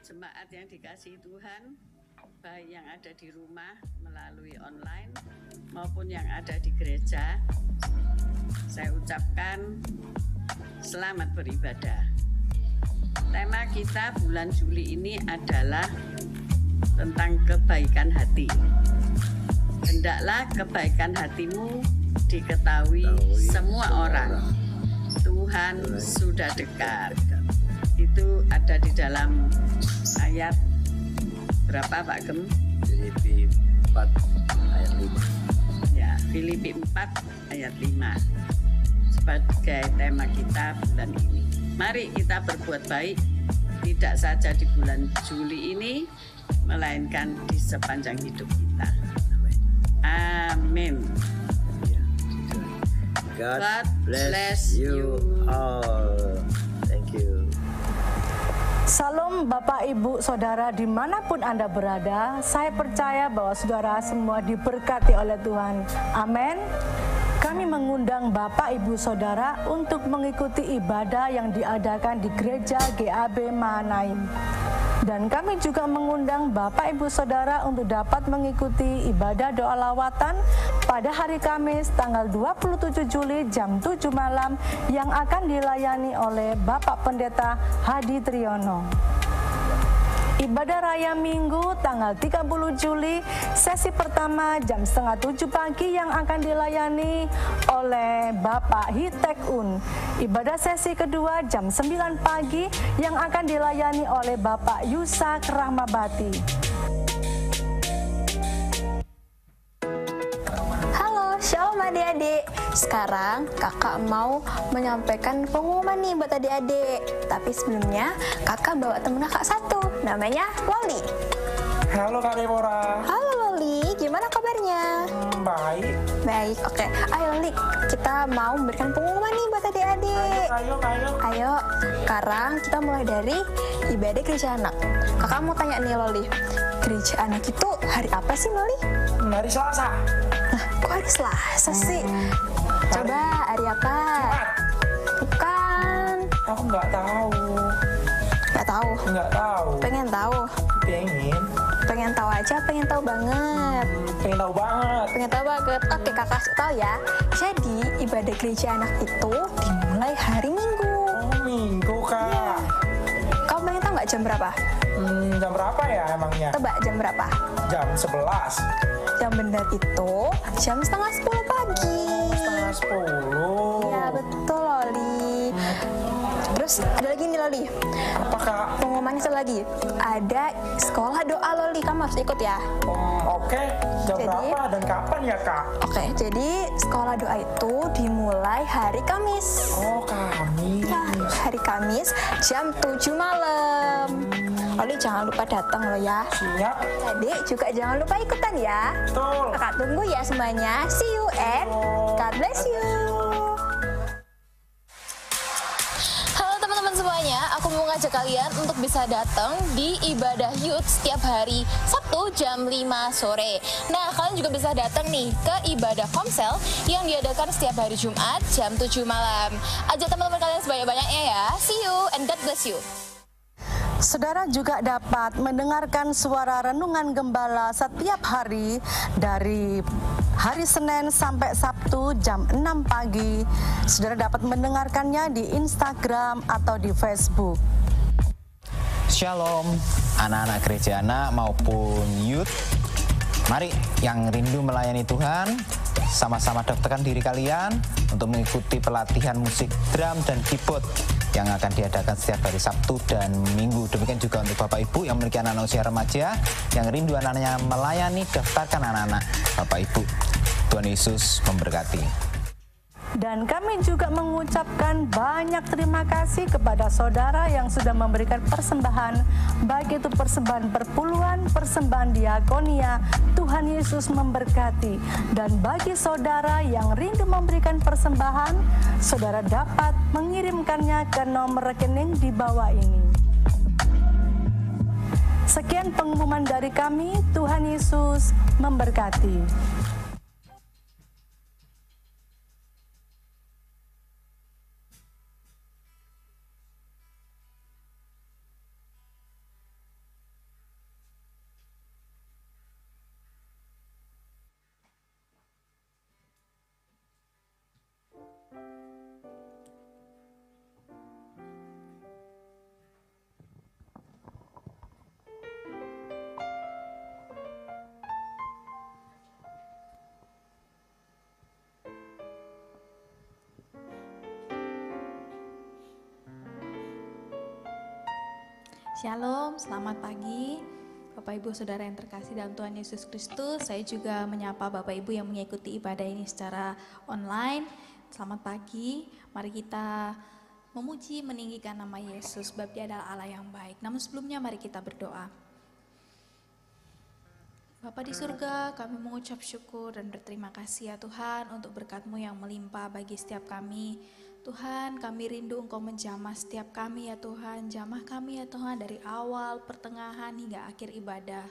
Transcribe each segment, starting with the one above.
Jemaat yang dikasihi Tuhan, baik yang ada di rumah melalui online maupun yang ada di gereja, saya ucapkan selamat beribadah. Tema kita bulan Juli ini adalah tentang kebaikan hati. Hendaklah kebaikan hatimu diketahui semua orang. Tuhan sudah dekat. Itu ada di dalam ayat berapa Pak Gem? Filipi 4 ayat 5. Ya, Filipi 4 ayat 5 sebagai tema kita bulan ini. Mari kita berbuat baik, tidak saja di bulan Juli ini, melainkan di sepanjang hidup kita. Amin. God bless you all. Thank you. Salam Bapak, Ibu, Saudara dimanapun Anda berada. Saya percaya bahwa saudara semua diberkati oleh Tuhan. Amin. Kami mengundang Bapak, Ibu, Saudara untuk mengikuti ibadah yang diadakan di Gereja GAB Mahanaim. Dan kami juga mengundang Bapak, Ibu, Saudara untuk dapat mengikuti ibadah doa lawatan pada hari Kamis tanggal 27 Juli jam 7 malam yang akan dilayani oleh Bapak Pendeta Hadi Triyono. Ibadah Raya Minggu tanggal 30 Juli, sesi pertama jam 6:30 pagi yang akan dilayani oleh Bapak Hitek Un. Ibadah sesi kedua jam 9 pagi yang akan dilayani oleh Bapak Yusak Rahmabati. Halo, shalom adik-adik. Sekarang kakak mau menyampaikan pengumuman nih buat adik-adik. Tapi sebelumnya kakak bawa temen kakak satu, namanya Loli. Halo Kak Deborah. Halo Loli, gimana kabarnya? Baik. Baik, oke. Ayo Loli, kita mau memberikan pengumuman nih buat adik-adik. Ayo, sekarang kita mulai dari ibadah gereja anak. Kakak mau tanya nih Loli, gereja anak itu hari apa sih Loli? Hari Selasa. Nah, kok hari Selasa sih? Coba hari apa? Jumat. Bukan. Aku nggak tahu. Nggak tahu. Nggak tahu. Pengen tahu. Pengen tahu aja, pengen tahu banget. Pengen tahu banget. Pengen tahu banget. Oke, kakak tahu ya. Jadi ibadah gereja anak itu dimulai hari Minggu. Oh, Minggu Kak. Kamu pengen tahu nggak jam berapa? Jam berapa ya emangnya? Tebak jam berapa? Jam 11. Yang benar itu jam 9:30 pagi. 9:30. Ya betul Loli. Terus ada lagi nih Loli. Apa Kak? Pengumumannya satu lagi. Ada sekolah doa Loli, kamu harus ikut ya. Oke. Jam Jadi- berapa dan kapan ya Kak? Oke, jadi sekolah doa itu dimulai hari Kamis. Oh Kamis. Ya, hari Kamis jam 7 malam. Loli jangan lupa datang loh ya. Siap. Adik juga jangan lupa ikutan ya. Betul. Kakak tunggu ya semuanya. See you and God bless you. Halo teman-teman semuanya, aku mau ngajak kalian untuk bisa datang di ibadah youth setiap hari Sabtu jam 5 sore. Nah, kalian juga bisa datang nih ke ibadah komsel yang diadakan setiap hari Jumat jam 7 malam. Ajak teman-teman kalian sebanyak-banyaknya ya. See you and God bless you. Saudara juga dapat mendengarkan suara renungan gembala setiap hari dari hari Senin sampai Sabtu jam 6 pagi. Saudara dapat mendengarkannya di Instagram atau di Facebook. Shalom, anak-anak gereja anak maupun youth. Mari yang rindu melayani Tuhan, sama-sama daftarkan diri kalian untuk mengikuti pelatihan musik drum dan keyboard yang akan diadakan setiap hari Sabtu dan Minggu. Demikian juga untuk Bapak Ibu yang memiliki anak-anak usia remaja yang rindu anaknya melayani, daftarkan anak-anak Bapak Ibu. Tuhan Yesus memberkati. Dan kami juga mengucapkan banyak terima kasih kepada saudara yang sudah memberikan persembahan, baik itu persembahan perpuluhan, persembahan diakonia. Tuhan Yesus memberkati. Dan bagi saudara yang rindu memberikan persembahan, saudara dapat mengirimkannya ke nomor rekening di bawah ini. Sekian pengumuman dari kami. Tuhan Yesus memberkati. Shalom, selamat pagi Bapak Ibu Saudara yang terkasih dalam Tuhan Yesus Kristus. Saya juga menyapa Bapak Ibu yang mengikuti ibadah ini secara online. Selamat pagi, mari kita memuji, meninggikan nama Yesus sebab Dia adalah Allah yang baik. Namun sebelumnya mari kita berdoa. Bapa di surga, kami mengucap syukur dan berterima kasih ya Tuhan untuk berkat-Mu yang melimpah bagi setiap kami. Tuhan, kami rindu Engkau menjamah setiap kami ya Tuhan. Jamah kami ya Tuhan dari awal, pertengahan hingga akhir ibadah.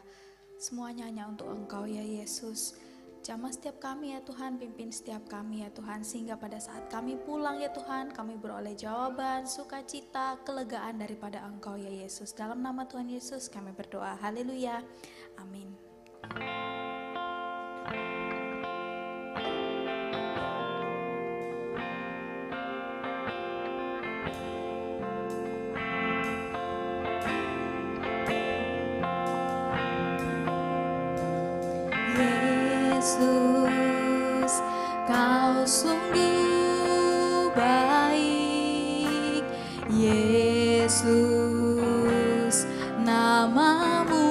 Semuanya hanya untuk Engkau ya Yesus. Jamah setiap kami ya Tuhan, pimpin setiap kami ya Tuhan. Sehingga pada saat kami pulang ya Tuhan, kami beroleh jawaban, sukacita, kelegaan daripada Engkau ya Yesus. Dalam nama Tuhan Yesus kami berdoa. Haleluya. Amin. Yesus, Kau sungguh baik. Yesus, nama-Mu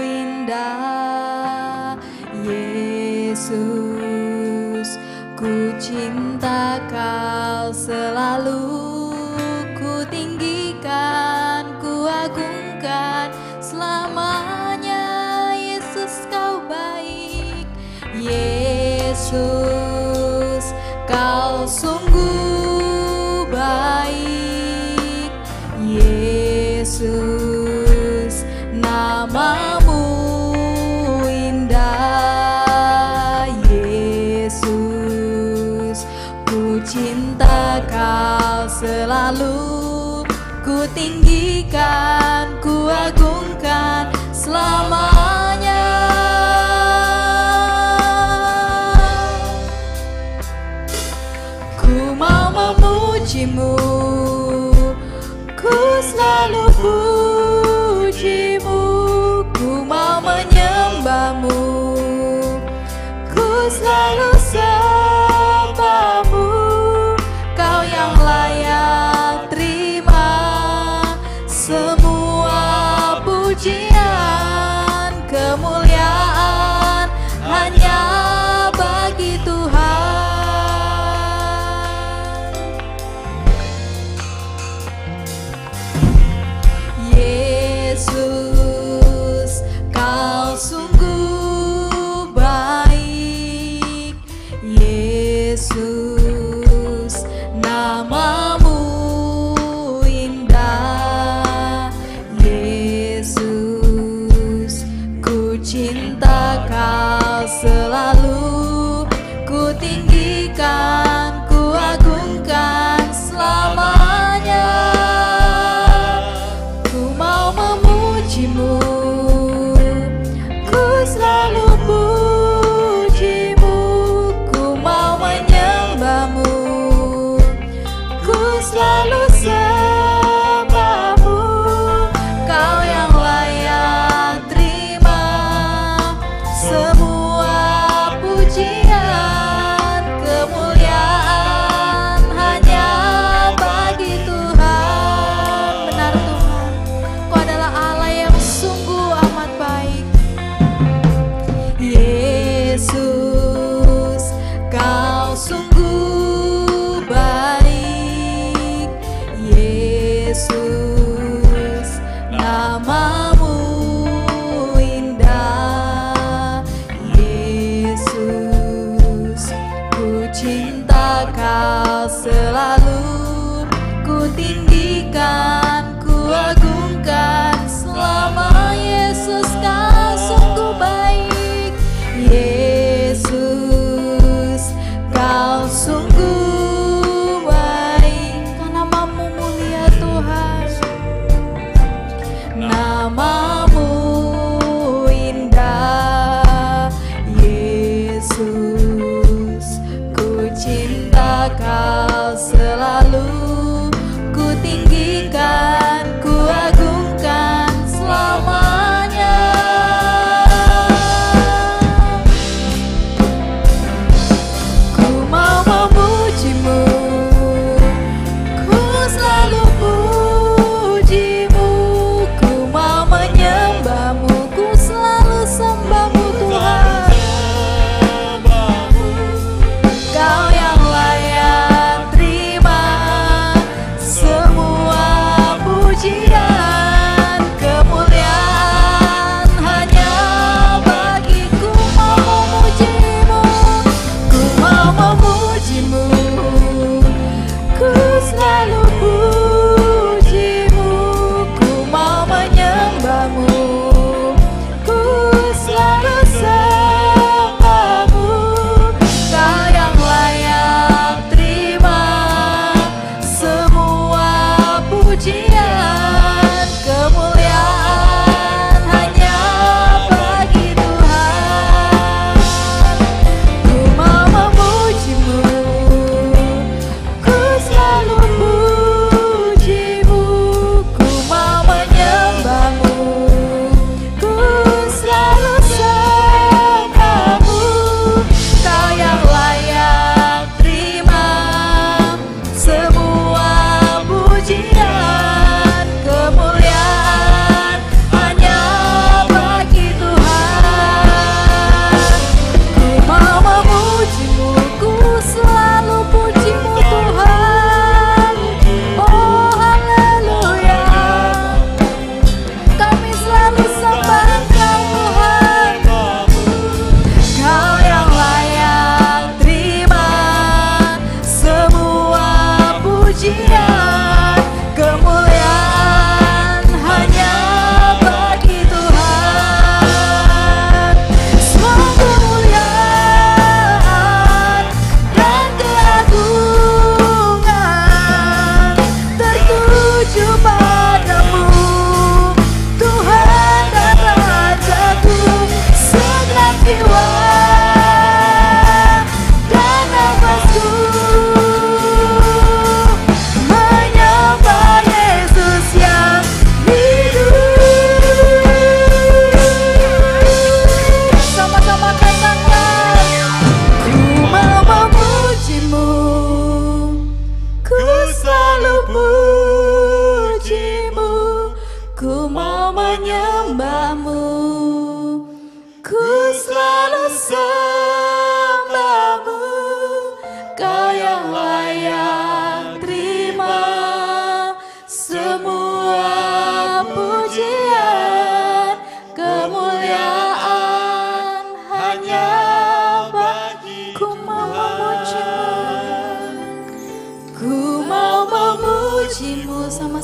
indah. Yesus, ku cinta Kau selalu. Ku tinggikan, ku agungkan selamanya. Yesus, Kau baik. Yesus, Kau sungguh baik. Yesus, nama-Mu indah. Yesus, ku cinta Kau selalu. Ku tinggikan, ku agungkan selamanya. Ku mau memuji-Mu, ku selalu puji-Mu. Ku mau menyembah-Mu, ku selalu sembah-Mu. Kau yang layak terima semua pujian, kemuliaan hanya bagi Tuhan. Yesus, Kau sungguh baik. Yesus, nama-Mu indah. Yesus, ku cinta Kau selalu. Ku tinggikan, ku agungkan selamanya. Ku mau memuji-Mu, ku selalu puji-Mu. Ku mau menyembah-Mu, ku selalu sembah-Mu. Kau yang layak terima semua pujian, kemuliaan hanya bagi Tuhan. Benar Tuhan, Kau adalah Allah yang sungguh amat baik. Yesus, Kau sungguh baik. Yesus, nama-Mu indah. Yesus, ku cinta Kau selalu. Ku tinggikan, ku agungkan selama. Yesus, Kau sungguh baik. Yesus, Kau sungguh baik. Karena nama-Mu mulia Tuhan, nama-Mu indah. Yesus, ku cinta Kau selalu. Ku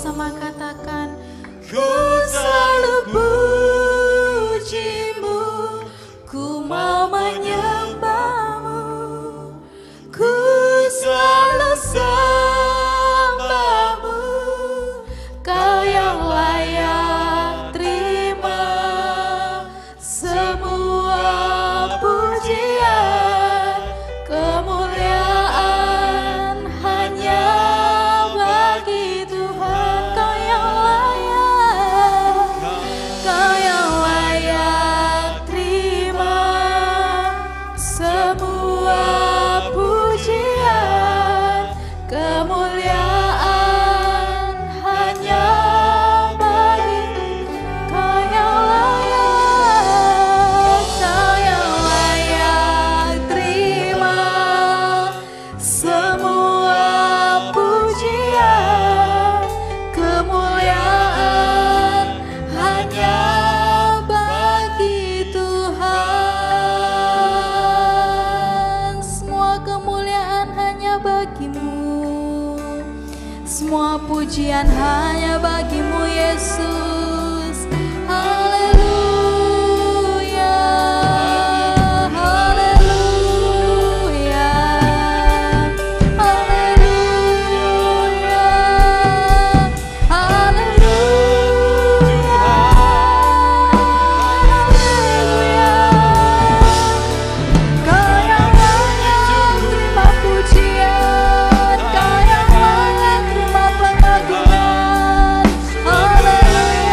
sama-sama katakan, ku selalu pujimu, ku mau menyembahmu, ku selalu sembahmu, kau yang layak terima semua pujian, kemuliaan hanya bagi Tuhan. Kau yang layak terima semua pujian, kemuliaan hanya bagi Kau yang layak terima semua pujian, kemuliaan hanya bagi Tuhan. Semua kemuliaan hanya bagimu, semua pujian hanya bagimu Yesus. Haleluya, haleluya, haleluya, haleluya, haleluya. Kau yang layak terima pujian, Kau yang layak terima pengagungan. Haleluya.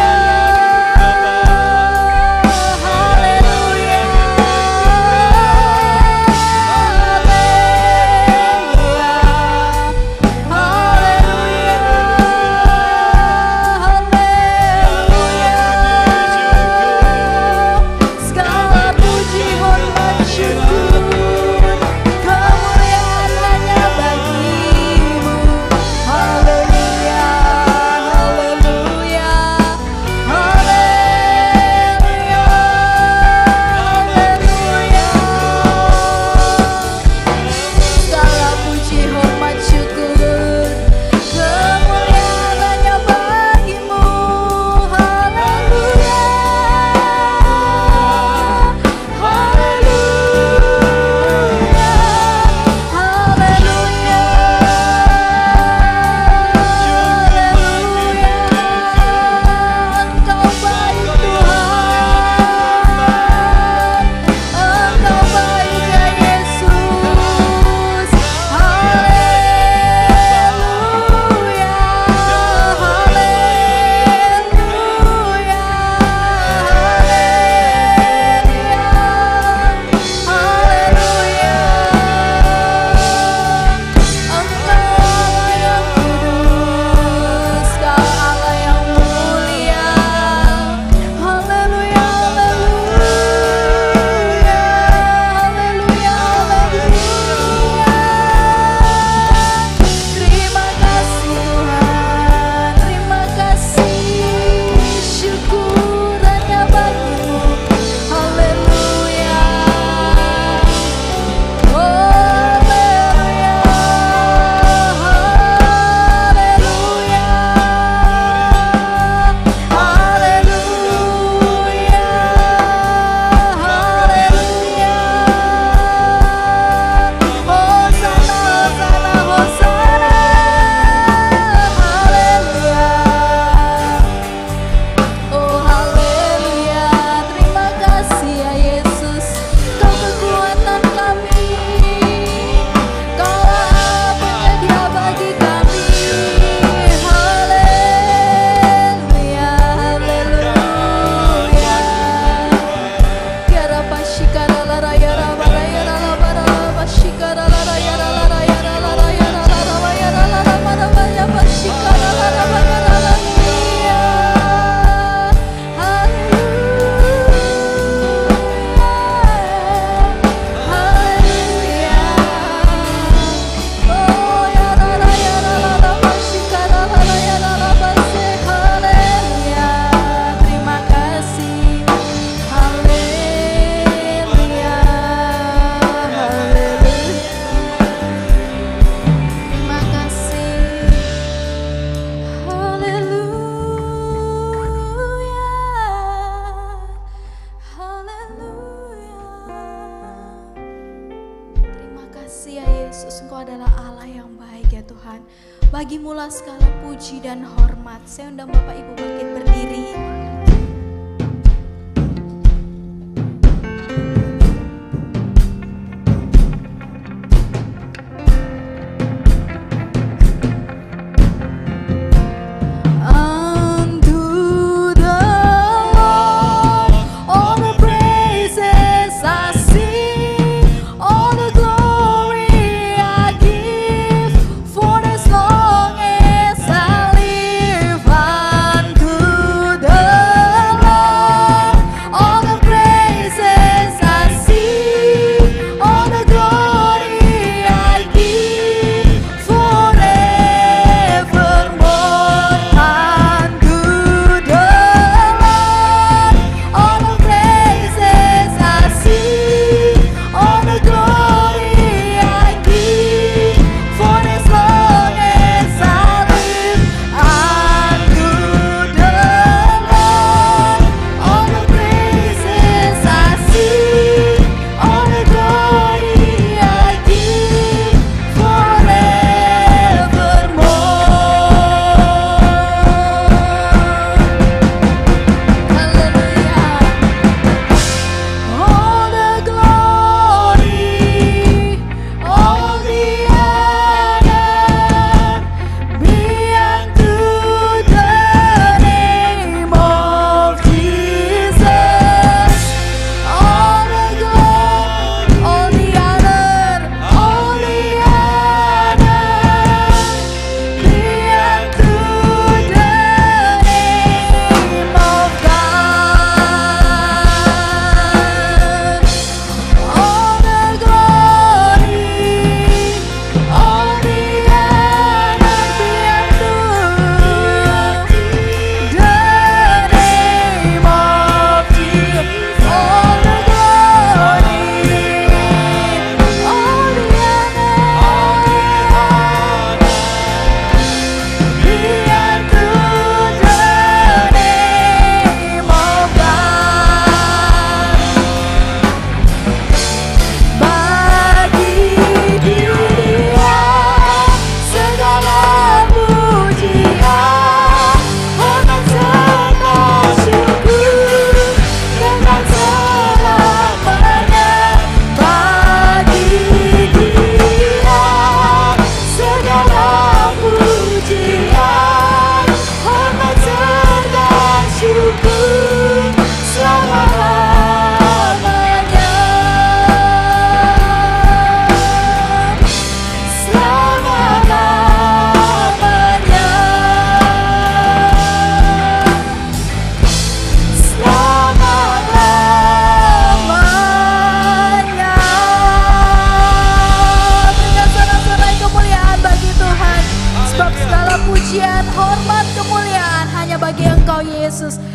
kasih ya Yesus, Engkau adalah Allah yang baik ya Tuhan. Bagimulah segala puji dan hormat. Saya undang Bapak Ibu bangkit berdiri.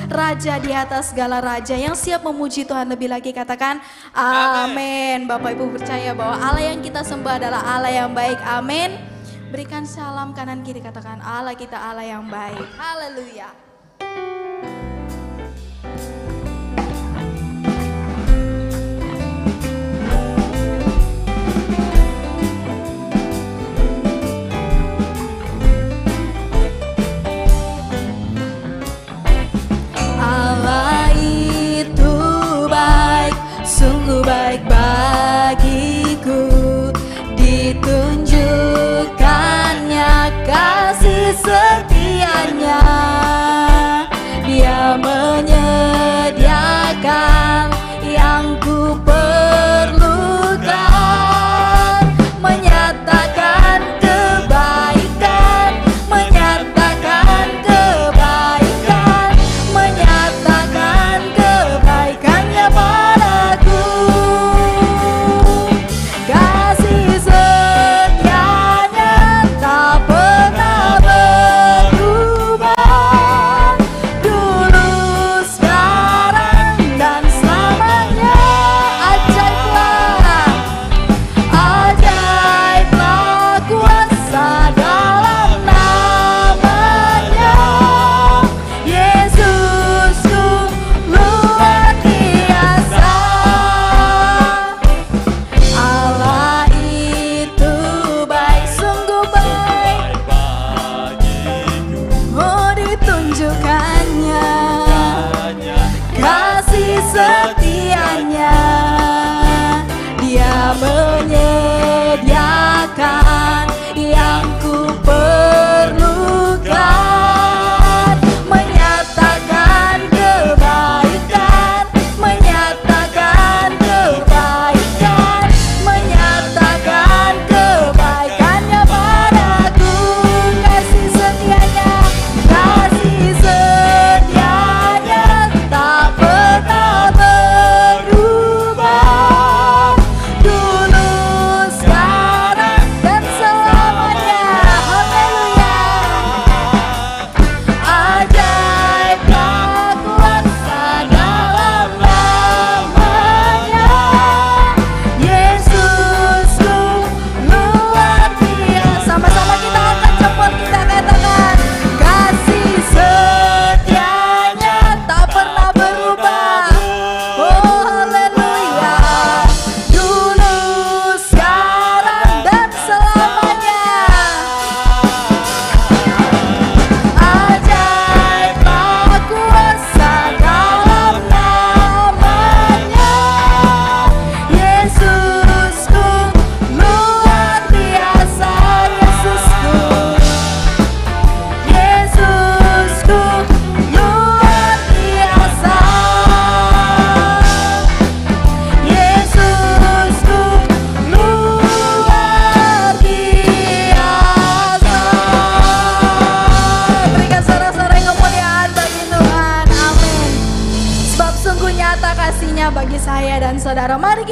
Raja di atas segala raja yang siap memuji Tuhan lebih lagi, katakan amin. Bapak Ibu percaya bahwa Allah yang kita sembah adalah Allah yang baik, amin. Berikan salam kanan kiri, katakan Allah kita Allah yang baik, haleluya. Sungguh baik bagiku, ditunjukkannya kasih setianya.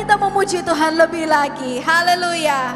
kita memuji Tuhan lebih lagi. Haleluya.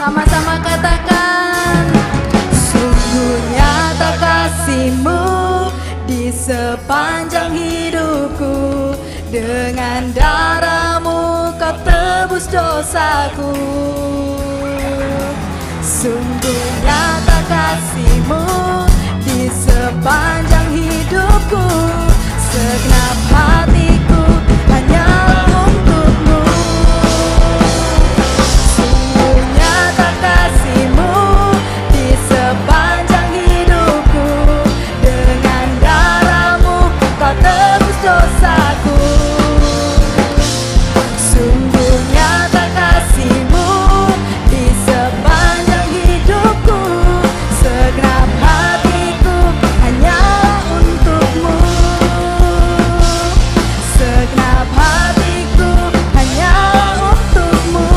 Sama-sama katakan, sungguh nyata kasih-Mu di sepanjang hidupku. Dengan darah-Mu Kau tebus dosaku. Sungguh nyata kasih-Mu di sepanjang hidupku. Segenap hatiku hanyalah untuk-Mu. Kasih-Mu di sepanjang hidupku. Dengan darah-Mu Kau tebus dosaku. Sungguh nyata kasih-Mu di sepanjang hidupku. Segenap hatiku hanyalah untuk-Mu. Segenap hatiku hanyalah untuk-Mu.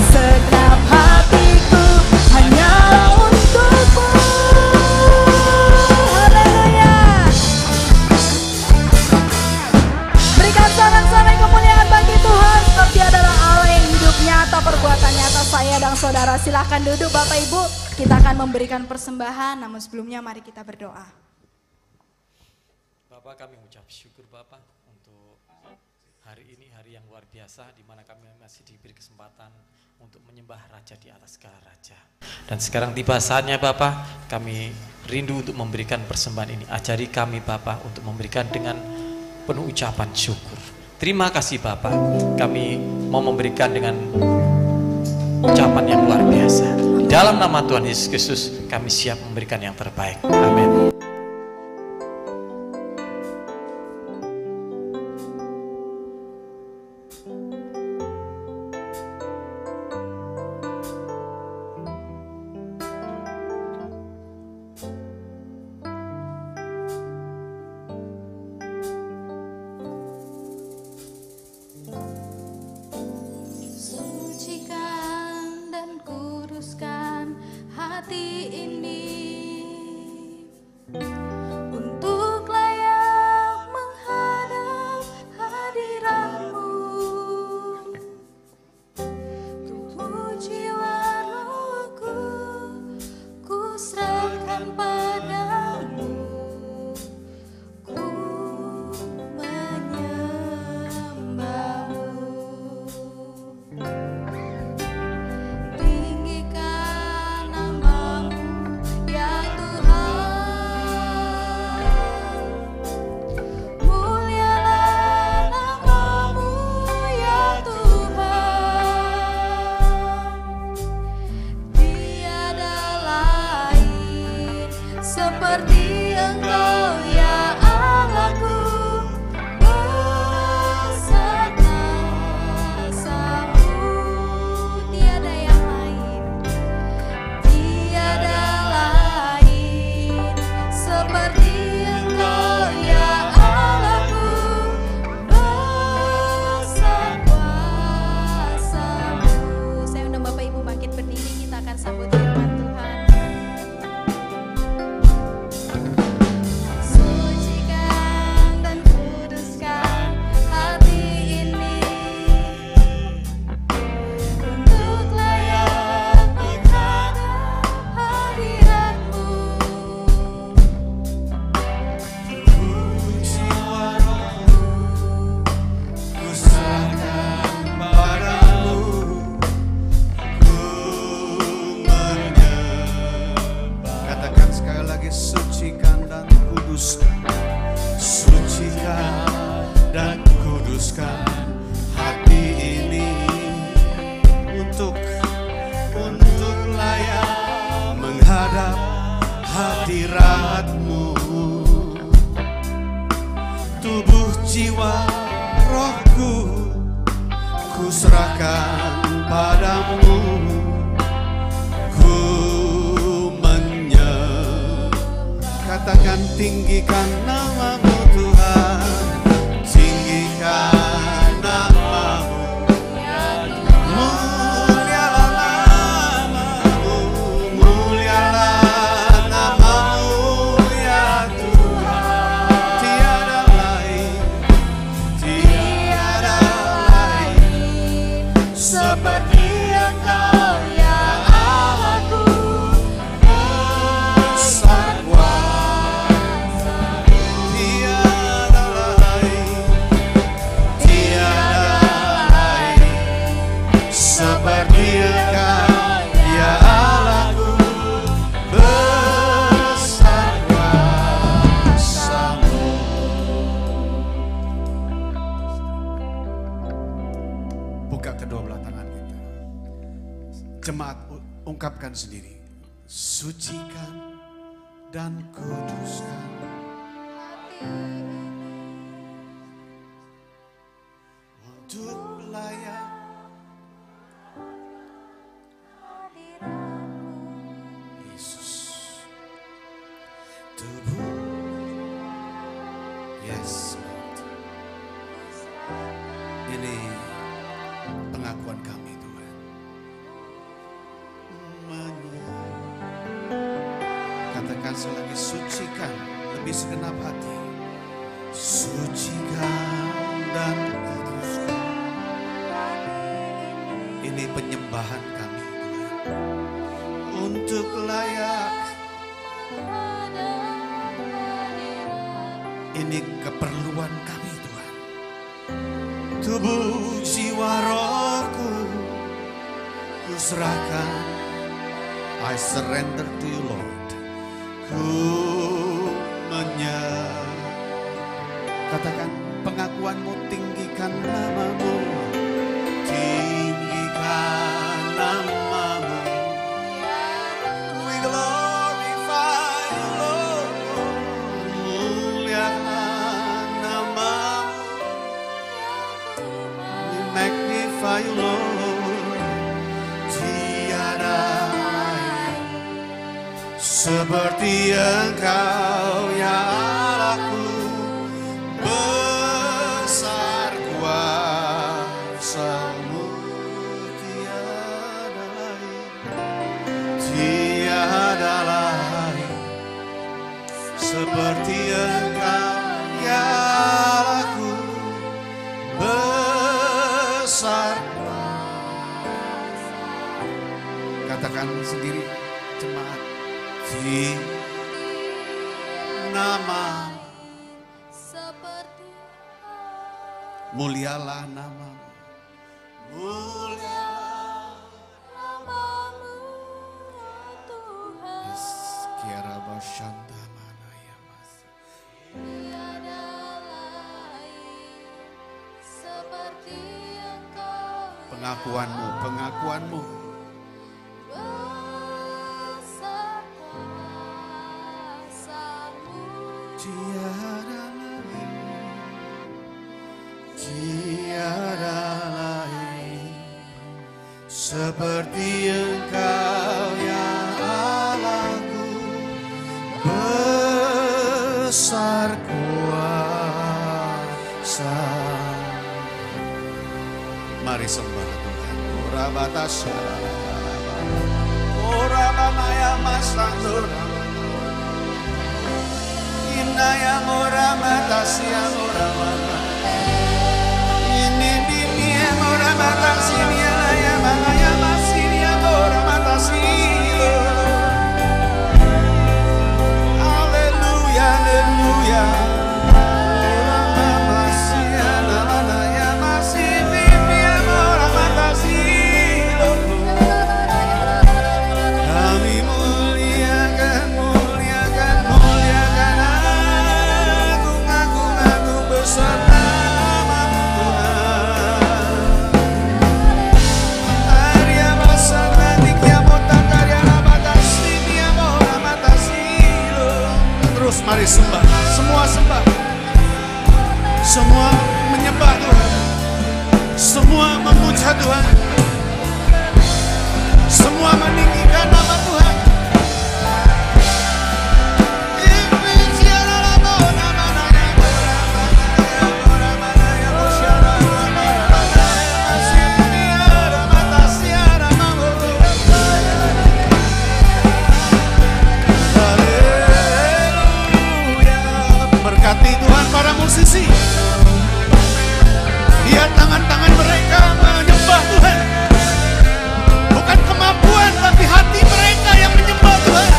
Segenap hatiku hanyalah untuk-Mu. Haleluya. Berikan sorak-sorai kemuliaan bagi Tuhan, sebab Dia adalah Allah yang hidup, nyata, perbuatan nyata. Saya dan saudara silakan duduk Bapak Ibu. Kita akan memberikan persembahan, namun sebelumnya mari kita berdoa. Bapak, kami ucap syukur Bapak untuk hari ini, hari yang luar biasa di mana kami masih diberi kesempatan untuk menyembah Raja di atas segala Raja. Dan sekarang tiba saatnya Bapak, kami rindu untuk memberikan persembahan ini. Ajari kami Bapak untuk memberikan dengan penuh ucapan syukur. Terima kasih Bapak, kami mau memberikan dengan ucapan yang luar biasa. Dalam nama Tuhan Yesus Kristus, kami siap memberikan yang terbaik. Amin. hati ini untuk layak menghadap hadirat-Mu. Tubuh jiwa rohku ku serahkan padamu, ku menyembah-Mu. Tinggikan nama-Mu ya Tuhan, mulialah nama-Mu ya Tuhan. Tiada lain seperti Engkau ya Allahku, besar kuasa-Mu. Tiada yang lain, tiada lain seperti Engkau ya Allahku, besar kuasa-Mu. Saya undang Bapak Ibu bangkit berdiri, kita akan sambut firman Tuhan. Sucikan dan kuduskan hati ini untuk layak menghadap hadirat-Mu. Jiwa rohku ku serahkan padamu, ku menyembah. Katakan sekali lagi, sucikan dan kuduskan, sucikan dan kuduskan hati ini untuk layak menghadap hadirat-Mu. Tubuh jiwa rohku ku serahkan padamu, ku menyembah. Katakan, tinggikan nama-Mu Tuhan, tinggikan nama-Mu, mulialah nama-Mu, mulialah nama-Mu ya Tuhan. Tiada lain seperti Engkau ya Allahku, besar kuasa-Mu. Tiada lain seperti Engkau ya Allahku, besar kuasa-Mu. Buka kedua belah tangan kita. Jemaat ungkapkan sendiri. Sucikan dan kuduskan untuk layak Yesus. Tubuh, yes Lord. Ini pengakuan kami Tuhan. Katakan selagi, sucikan lebih segenap hati, sucikan dan kuduskan. Ini penyembahan kami Tuhan, untuk layak. Ini keperluan kami Tuhan. Tubuh jiwa rohku ku serahkan. I surrender to you Lord. Ku menyerah. Katakan pengakuanmu, tinggikan nama-Mu, tinggikan nama-Mu. We glorify you Lord, muliakan nama-Mu. We magnify you Lord. Tiada seperti Engkau ya Allahku, besar kuasa-Mu. Tiada lain, tiada seperti Engkau ya Allahku, besar. Katakan sendiri jemaat, di nama, mulialah namamu, mulialah namamu Tuhan. Kiara Bashanda mana ya mas, tiada lain seperti Engkau. Pengakuanmu, pengakuanmu. Tiada lain seperti Engkau ya Allahku, besar kuasa. Mari sembah Tuhan. Ora batas, ora banaya masandur, indah yang ora batas yang ora batas. Haleluya, haleluya. Kami muliakan, muliakan, muliakan, agung, agung, agung besar. Mari sembah, semua sembah, semua menyembah Tuhan, semua memuja Tuhan, semua meninggikan nama Tuhan. Berkati Tuhan para musisi, lihat tangan-tangan mereka menyembah Tuhan. Bukan kemampuan tapi hati mereka yang menyembah Tuhan.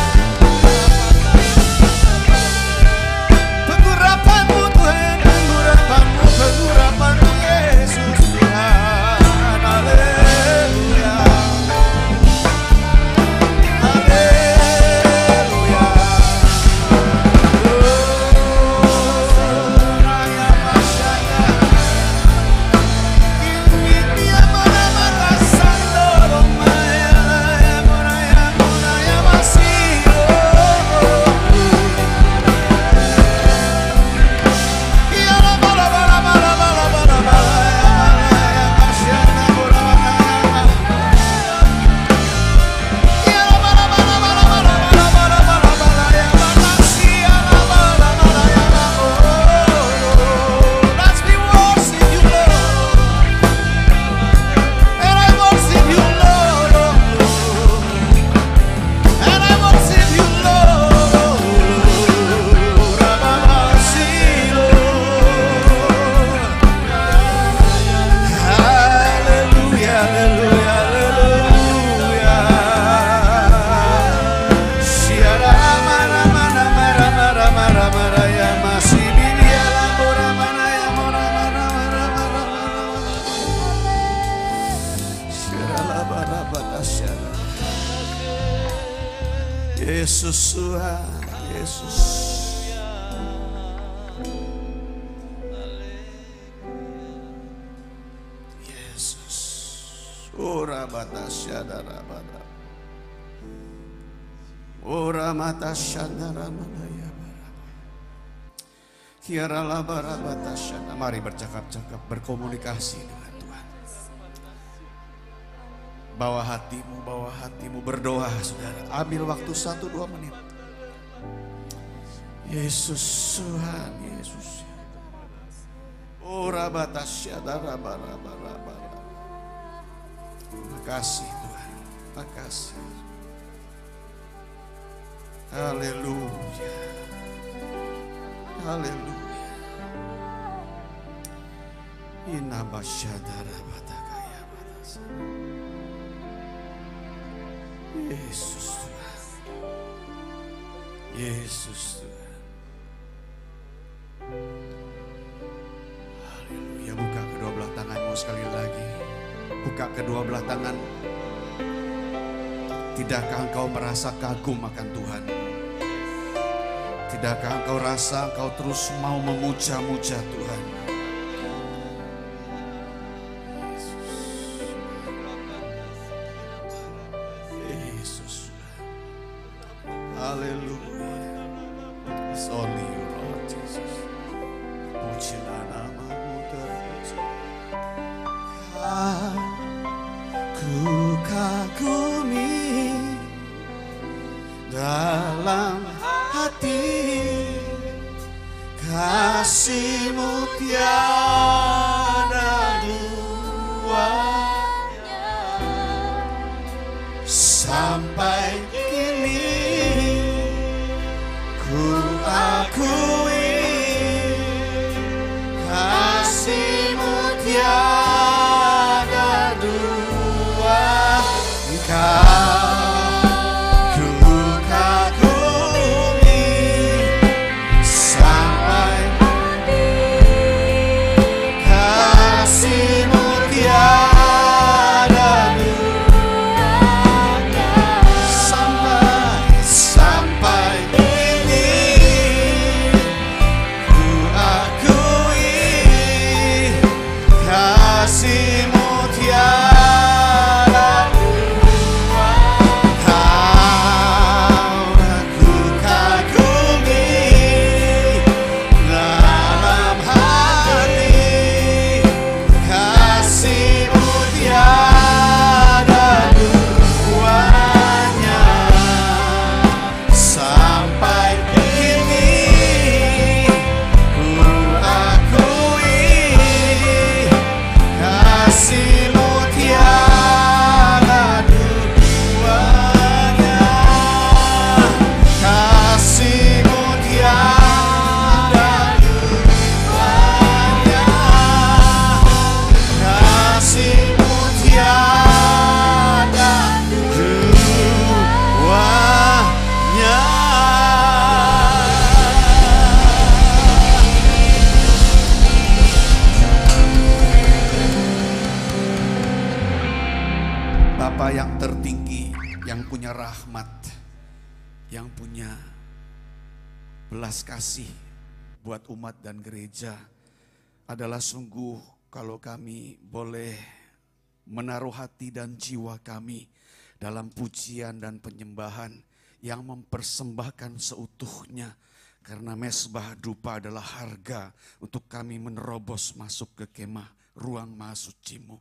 Pengurapanmu Tuhan, pengurapanmu, pengurapanmu Yesus Tuhan. Haleluya, haleluya. Yesus Tuhan, Yesus. Yesus. Ora batasya darabada. Ora matasya daramaya baraba. Kiara labara batasya. Mari bercakap-cakap, berkomunikasi dengan Tuhan. Bawa hatimu berdoa saudara. Ambil waktu 1-2 menit. Yesus Tuhan, Yesus. Ora batasya darabara. Makasih Tuhan, makasih. Haleluya. Haleluya. Inabasyadara batakaya batasa. Yesus Tuhan. Yesus Tuhan. Haleluya. Buka kedua belah tanganmu sekali lagi. Buka kedua belah tangan. Tidakkah engkau merasa kagum akan Tuhan? Tidakkah engkau rasa engkau terus mau memuja-muja Tuhan? Yesus. Haleluya. It's only you, Lord Jesus. Pujilah namamu terpuji. Aku kagumi dalam hati, kasih-Mu tiada duanya. Sampai kini ku akui kasih-Mu tiada dua. Ku kagumi sampai kasih-Mu tiada duanya. Sampai kini ku akui kasih-Mu tiada dua. Aku kagumi dalam hati, kasih-Mu tiada duanya. Sampai kini ku akui kasih-Mu tiada duanya. Kasih-Mu tiada duanya. Kasih-Mu tiada duanya. Bapa yang tertinggi, yang punya rahmat, yang punya belas kasih buat umat dan gereja, adalah sungguh kalau kami boleh menaruh hati dan jiwa kami dalam pujian dan penyembahan yang mempersembahkan seutuhnya, karena mezbah dupa adalah harga untuk kami menerobos masuk ke kemah ruang maha suci-Mu.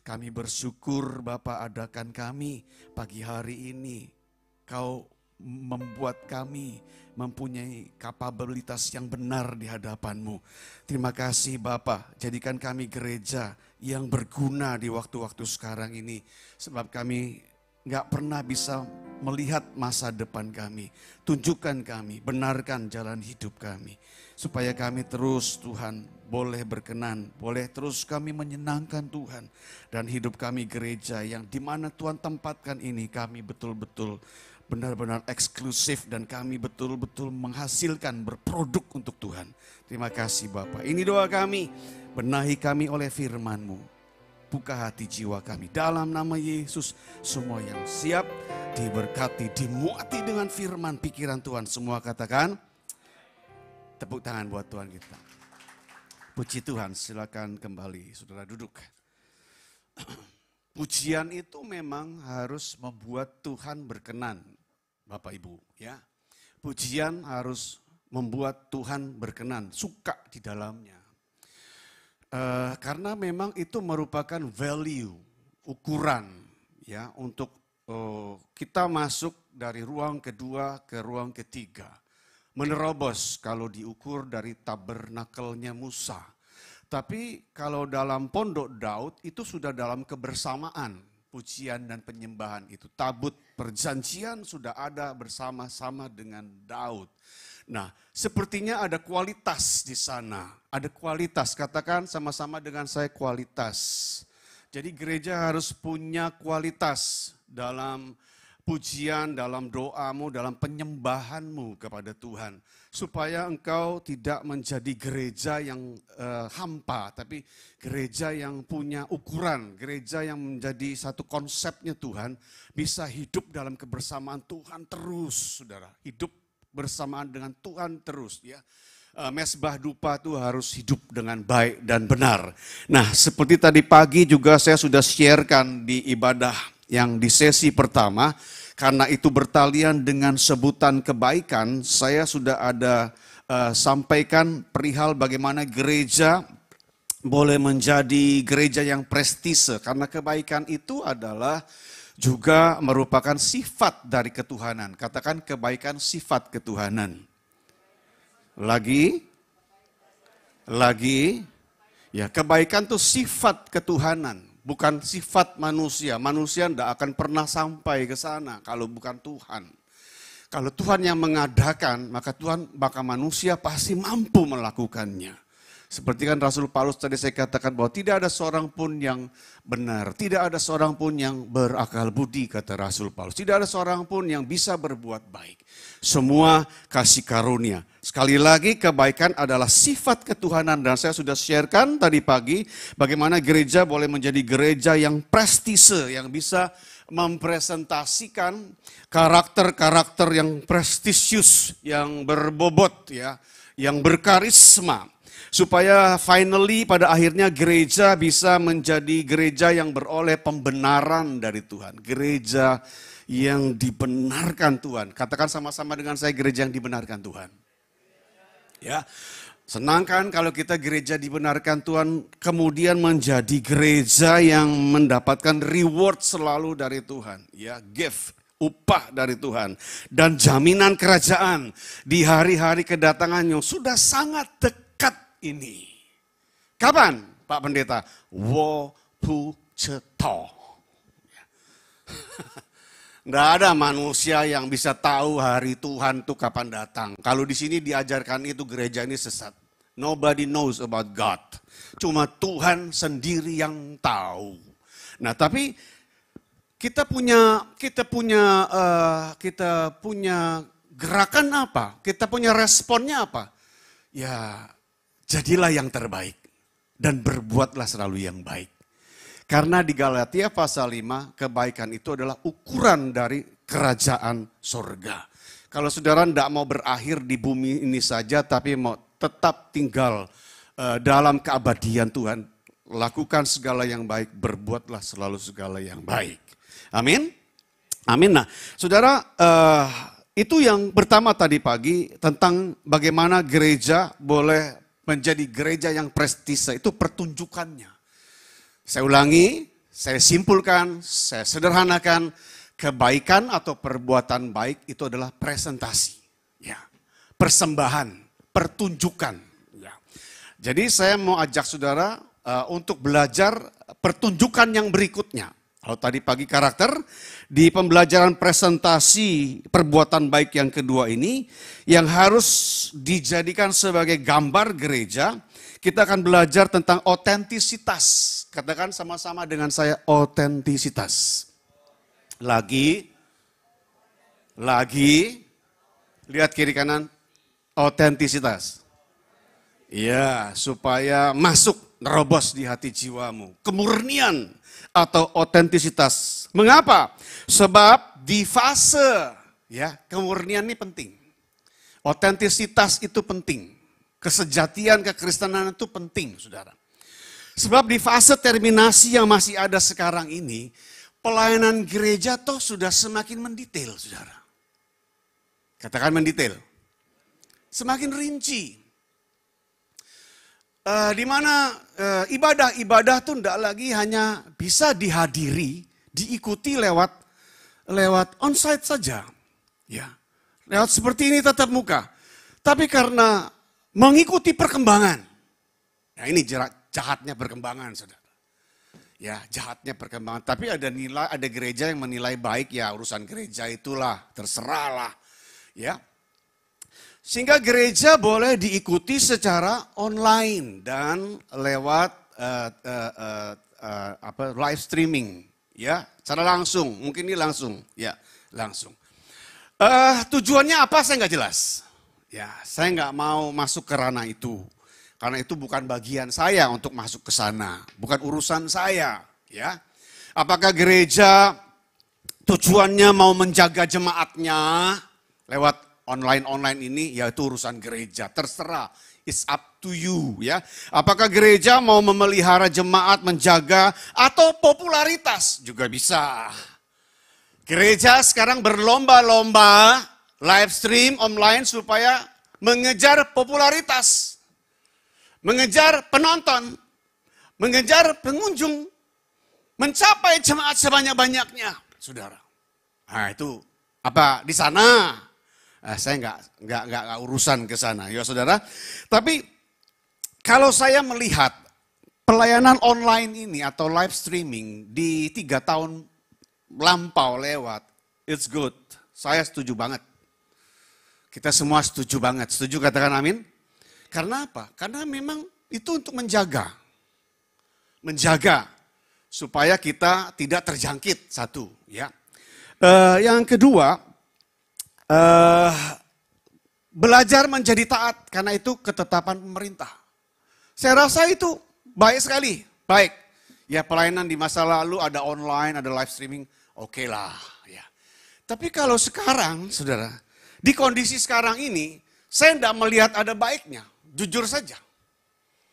Kami bersyukur Bapa, adakan kami pagi hari ini. Kau membuat kami mempunyai kapabilitas yang benar di hadapan-Mu. Terima kasih Bapa, jadikan kami gereja yang berguna di waktu-waktu sekarang ini. Sebab kami gak pernah bisa melihat masa depan kami. Tunjukkan kami, benarkan jalan hidup kami. Supaya kami terus Tuhan boleh berkenan, boleh terus kami menyenangkan Tuhan. Dan hidup kami gereja yang dimana Tuhan tempatkan ini, kami betul-betul benar-benar eksklusif dan kami betul-betul menghasilkan, berproduk untuk Tuhan. Terima kasih Bapa. Ini doa kami, benahi kami oleh firman-Mu. Buka hati jiwa kami dalam nama Yesus. Semua yang siap diberkati, dimuati dengan firman pikiran Tuhan. Semua katakan, tepuk tangan buat Tuhan kita. Puji Tuhan, silakan kembali, saudara duduk. Pujian itu memang harus membuat Tuhan berkenan, Bapak Ibu. Ya, pujian harus membuat Tuhan berkenan, suka di dalamnya. Karena memang itu merupakan value, ukuran, ya, untuk kita masuk dari ruang kedua ke ruang ketiga. Menerobos kalau diukur dari tabernakelnya Musa. Tapi kalau dalam pondok Daud itu sudah dalam kebersamaan. pujian dan penyembahan itu. Tabut perjanjian sudah ada bersama-sama dengan Daud. Nah, sepertinya ada kualitas di sana. Ada kualitas, katakan sama-sama dengan saya kualitas. Jadi gereja harus punya kualitas dalam pujian, dalam doamu, dalam penyembahanmu kepada Tuhan. Supaya engkau tidak menjadi gereja yang hampa, tapi gereja yang punya ukuran, gereja yang menjadi satu konsepnya Tuhan, bisa hidup dalam kebersamaan Tuhan terus, saudara. Hidup bersamaan dengan Tuhan terus, ya. Mesbah dupa itu harus hidup dengan baik dan benar. Nah, seperti tadi pagi juga saya sudah sharekan di ibadah yang di sesi pertama, karena itu bertalian dengan sebutan kebaikan, saya sudah ada sampaikan perihal bagaimana gereja boleh menjadi gereja yang prestise, karena kebaikan itu adalah juga merupakan sifat dari ketuhanan. Katakan kebaikan sifat ketuhanan. Lagi, ya kebaikan itu sifat ketuhanan, bukan sifat manusia. Manusia tidak akan pernah sampai ke sana kalau bukan Tuhan. Kalau Tuhan yang mengadakan, maka manusia pasti mampu melakukannya. Seperti kan Rasul Paulus tadi saya katakan bahwa tidak ada seorang pun yang benar, tidak ada seorang pun yang berakal budi, kata Rasul Paulus. Tidak ada seorang pun yang bisa berbuat baik. Semua kasih karunia. Sekali lagi kebaikan adalah sifat ketuhanan dan saya sudah sharekan tadi pagi bagaimana gereja boleh menjadi gereja yang prestise, yang bisa mempresentasikan karakter-karakter yang prestisius, yang berbobot, ya, yang berkarisma. Supaya finally pada akhirnya gereja bisa menjadi gereja yang beroleh pembenaran dari Tuhan. Gereja yang dibenarkan Tuhan. Katakan sama-sama dengan saya, gereja yang dibenarkan Tuhan. Ya, senang kan kalau kita gereja dibenarkan Tuhan, kemudian menjadi gereja yang mendapatkan reward selalu dari Tuhan. Ya, gift, upah dari Tuhan. Dan jaminan kerajaan di hari-hari kedatangannya sudah sangat dekat ini. Kapan Pak Pendeta? Wo pu ceto. Nggak ada manusia yang bisa tahu hari Tuhan itu kapan datang. Kalau di sini diajarkan itu gereja ini sesat. Nobody knows about God. Cuma Tuhan sendiri yang tahu. Nah, tapi kita punya gerakan apa? Kita punya responnya apa? Ya, jadilah yang terbaik dan berbuatlah selalu yang baik. Karena di Galatia pasal 5, kebaikan itu adalah ukuran dari kerajaan sorga. Kalau saudara tidak mau berakhir di bumi ini saja, tapi mau tetap tinggal dalam keabadian Tuhan, lakukan segala yang baik, berbuatlah selalu segala yang baik. Amin. Amin. Nah, saudara, itu yang pertama tadi pagi tentang bagaimana gereja boleh menjadi gereja yang prestise, itu pertunjukannya. Saya ulangi, saya simpulkan, saya sederhanakan, kebaikan atau perbuatan baik itu adalah presentasi, ya, persembahan, pertunjukan. Ya. Jadi saya mau ajak saudara untuk belajar pertunjukan yang berikutnya. Kalau tadi pagi karakter, di pembelajaran presentasi perbuatan baik yang kedua ini, yang harus dijadikan sebagai gambar gereja, kita akan belajar tentang otentisitas. Katakan sama-sama dengan saya, otentisitas. Lagi, lihat kiri kanan, otentisitas. Ya, supaya masuk, nerobos di hati jiwamu. Kemurnian atau otentisitas. Mengapa? Sebab di fase, ya, kemurnian ini penting. Otentisitas itu penting. Kesejatian kekristenan itu penting, saudara. Sebab di fase terminasi yang masih ada sekarang ini, pelayanan gereja toh sudah semakin mendetail, saudara. Katakan mendetail. Semakin rinci. Di mana ibadah-ibadah itu tidak lagi hanya bisa dihadiri, diikuti lewat onsite saja, ya, lewat seperti ini tatap muka. Tapi karena mengikuti perkembangan, nah ini jahatnya perkembangan, saudara. Ya, jahatnya perkembangan. Tapi ada gereja yang menilai baik, ya urusan gereja itulah, terserahlah. Ya. Sehingga gereja boleh diikuti secara online dan lewat live streaming, ya, secara langsung. Mungkin ini langsung, ya, langsung. Tujuannya apa saya nggak jelas. Ya, saya nggak mau masuk ke ranah itu. Karena itu bukan bagian saya untuk masuk ke sana, bukan urusan saya, ya. Apakah gereja tujuannya mau menjaga jemaatnya lewat online ini, ya itu urusan gereja, terserah. It's up to you, ya. Apakah gereja mau memelihara jemaat, menjaga, atau popularitas juga bisa. Gereja sekarang berlomba-lomba live stream online supaya mengejar popularitas. Mengejar penonton, mengejar pengunjung, mencapai jemaat sebanyak-banyaknya, saudara. Nah itu apa di sana? Saya nggak urusan ke sana, ya saudara. Tapi kalau saya melihat pelayanan online ini atau live streaming di 3 tahun lampau lewat, it's good. Saya setuju banget. Kita semua setuju banget. Setuju, katakan amin. Karena apa? Karena memang itu untuk menjaga. Menjaga supaya kita tidak terjangkit, satu. Ya. Yang kedua, belajar menjadi taat. Karena itu ketetapan pemerintah. Saya rasa itu baik sekali. Baik. Ya, pelayanan di masa lalu ada online, ada live streaming. Oke lah. Ya. Tapi kalau sekarang, saudara, di kondisi sekarang ini, saya tidak melihat ada baiknya. Jujur saja,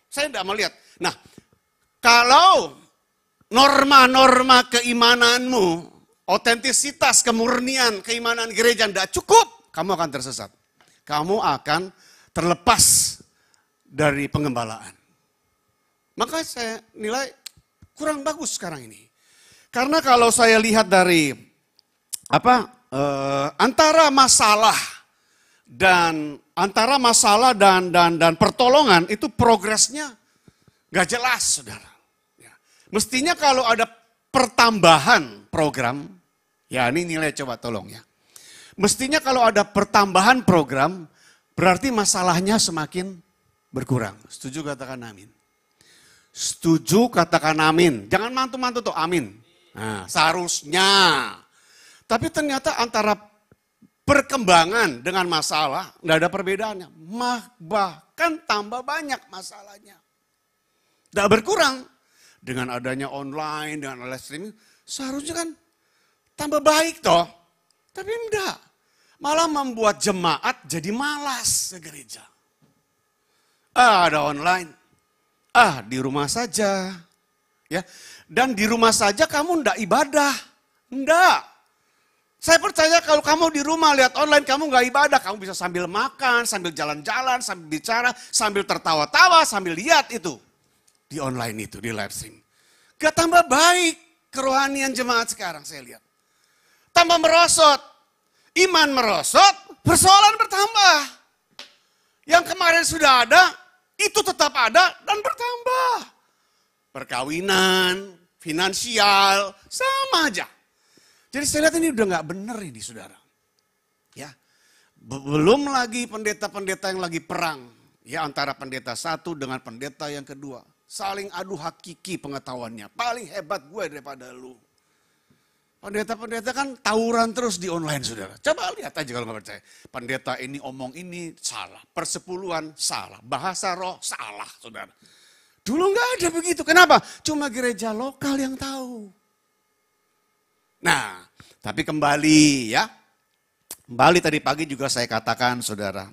saya tidak melihat. Nah, kalau norma-norma keimananmu, otentisitas, kemurnian, keimanan gereja tidak cukup, kamu akan tersesat. Kamu akan terlepas dari pengembalaan. Maka saya nilai kurang bagus sekarang ini. Karena kalau saya lihat dari antara masalah dan pertolongan itu progresnya gak jelas, saudara. Ya. Mestinya kalau ada pertambahan program, ya ini nilai coba tolong ya. Mestinya kalau ada pertambahan program, berarti masalahnya semakin berkurang. Setuju, katakan amin. Setuju, katakan amin. Jangan mantu-mantu tuh, amin. Nah, seharusnya. Tapi ternyata antara perkembangan dengan masalah, tidak ada perbedaannya. Bahkan tambah banyak masalahnya. Tidak berkurang. Dengan adanya online, dengan live streaming, seharusnya kan tambah baik toh. Tapi enggak. Malah membuat jemaat jadi malas ke gereja. Ada online. Di rumah saja. Ya. Dan di rumah saja kamu enggak ibadah. Enggak. Saya percaya kalau kamu di rumah lihat online, kamu nggak ibadah. Kamu bisa sambil makan, sambil jalan-jalan, sambil bicara, sambil tertawa-tawa, sambil lihat itu. Di online itu, di live stream. Gak tambah baik kerohanian jemaat sekarang saya lihat. Tambah merosot. Iman merosot, persoalan bertambah. Yang kemarin sudah ada, itu tetap ada dan bertambah. Perkawinan, finansial, sama aja. Jadi saya lihat ini udah gak benar ini, saudara. Ya, belum lagi pendeta-pendeta yang lagi perang. Ya, antara pendeta satu dengan pendeta yang kedua. Saling adu hakiki pengetahuannya. Paling hebat gue daripada lu. Pendeta-pendeta kan tawuran terus di online, saudara. Coba lihat aja kalau gak percaya. Pendeta ini omong ini salah. Persepuluhan salah. Bahasa roh salah, saudara. Dulu gak ada begitu. Kenapa? Cuma gereja lokal yang tahu. Nah, tapi kembali ya. Kembali tadi pagi juga saya katakan, saudara.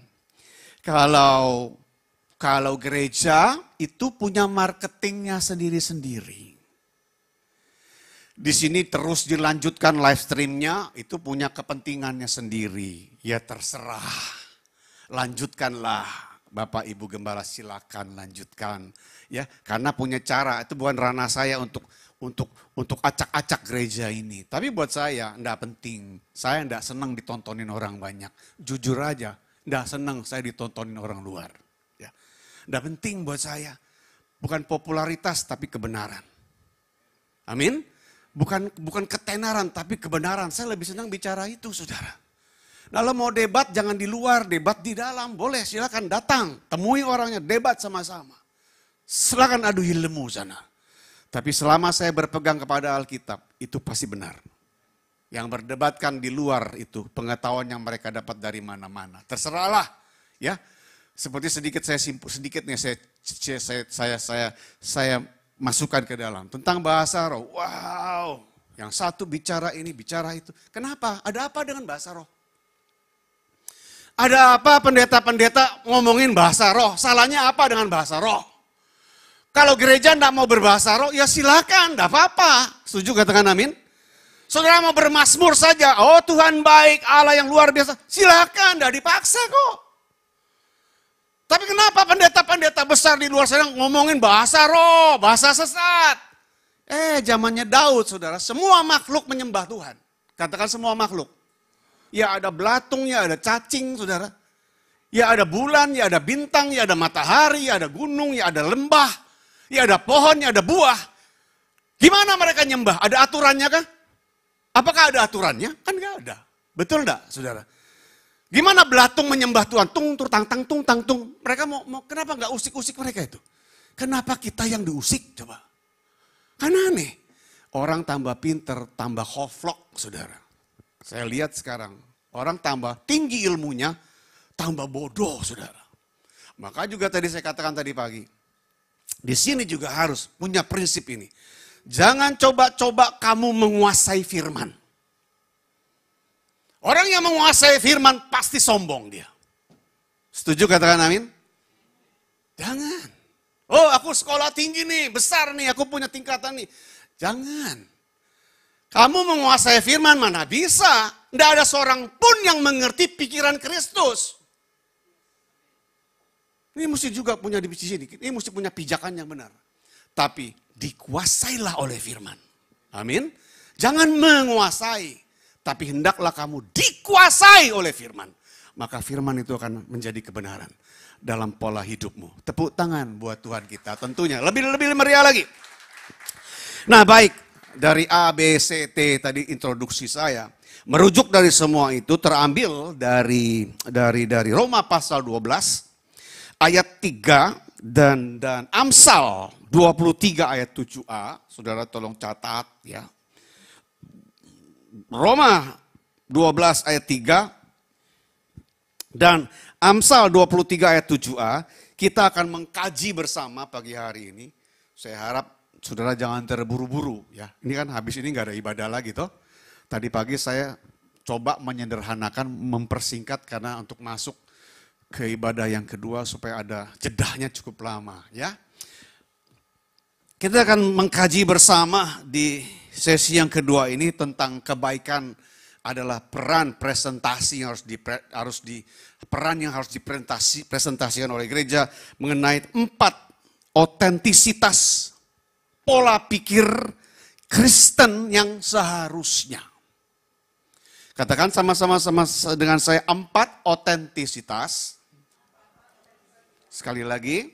Kalau gereja itu punya marketingnya sendiri-sendiri. Di sini terus dilanjutkan live streamnya, itu punya kepentingannya sendiri. Ya terserah, lanjutkanlah. Bapak Ibu Gembala silakan lanjutkan. Ya, karena punya cara, itu bukan ranah saya untuk acak-acak gereja ini. Tapi buat saya enggak penting. Saya enggak senang ditontonin orang banyak. Jujur aja, enggak senang saya ditontonin orang luar. Ya. Enggak penting buat saya. Bukan popularitas tapi kebenaran. Amin. Bukan ketenaran, tapi kebenaran. Saya lebih senang bicara itu, saudara. Kalau mau debat, jangan di luar, debat di dalam. Boleh, silakan datang. Temui orangnya, debat sama-sama. Silakan adu ilmu sana. Tapi selama saya berpegang kepada Alkitab, itu pasti benar. Yang berdebatkan di luar itu, pengetahuan yang mereka dapat dari mana-mana. Terserahlah, ya. Seperti saya masukkan ke dalam tentang bahasa roh. Wow, yang satu bicara ini, bicara itu. Kenapa? Ada apa dengan bahasa roh? Ada apa pendeta-pendeta ngomongin bahasa roh? Salahnya apa dengan bahasa roh? Kalau gereja tidak mau berbahasa roh, ya silakan, tidak apa-apa. Setuju katakan amin? Saudara mau bermazmur saja, oh Tuhan baik, Allah yang luar biasa. Silakan, tidak dipaksa kok. Tapi kenapa pendeta-pendeta besar di luar sana ngomongin bahasa roh, bahasa sesat? Zamannya Daud, saudara, semua makhluk menyembah Tuhan. Katakan semua makhluk. Ya ada belatung, ya ada cacing, saudara. Ya ada bulan, ya ada bintang, ya ada matahari, ya ada gunung, ya ada lembah. Ya ada pohon, ya ada buah. Gimana mereka nyembah? Ada aturannya kah? Apakah ada aturannya? Kan gak ada. Betul enggak, saudara? Gimana belatung menyembah Tuhan? Tung, tur, tang, tang, tung, tang, tung. Mereka mau kenapa nggak usik-usik mereka itu? Kenapa kita yang diusik coba? Karena aneh. Orang tambah pinter, tambah hoflok, saudara. Saya lihat sekarang, orang tambah tinggi ilmunya, tambah bodoh, saudara. Maka juga tadi saya katakan tadi pagi, di sini juga harus punya prinsip ini. Jangan coba-coba kamu menguasai firman. Orang yang menguasai firman pasti sombong dia. Setuju katakan amin? Jangan. Oh aku sekolah tinggi nih, besar nih, aku punya tingkatan nih. Jangan. Kamu menguasai firman mana bisa. Tidak ada seorang pun yang mengerti pikiran Kristus. Ini mesti juga punya di sini. Ini mesti punya pijakan yang benar. Tapi dikuasailah oleh firman. Amin. Jangan menguasai. Tapi hendaklah kamu dikuasai oleh firman. Maka firman itu akan menjadi kebenaran dalam pola hidupmu. Tepuk tangan buat Tuhan kita tentunya. Lebih meriah lagi. Nah baik, dari A, B, C, T tadi introduksi saya. Merujuk dari semua itu terambil dari Roma pasal 12 ayat 3 dan Amsal 23 ayat 7a. Saudara tolong catat ya. Roma 12 ayat 3 dan Amsal 23 ayat 7a, kita akan mengkaji bersama pagi hari ini. Saya harap saudara jangan terburu-buru ya. Ini kan habis ini nggak ada ibadah lagi toh. Tadi pagi saya coba menyederhanakan, mempersingkat karena untuk masuk ke ibadah yang kedua supaya ada jedahnya cukup lama ya. Kita akan mengkaji bersama di sesi yang kedua ini tentang kebaikan adalah peran presentasi yang peran yang harus dipresentasikan oleh gereja mengenai 4 otentisitas pola pikir Kristen yang seharusnya. Katakan sama-sama dengan saya 4 otentisitas. Sekali lagi.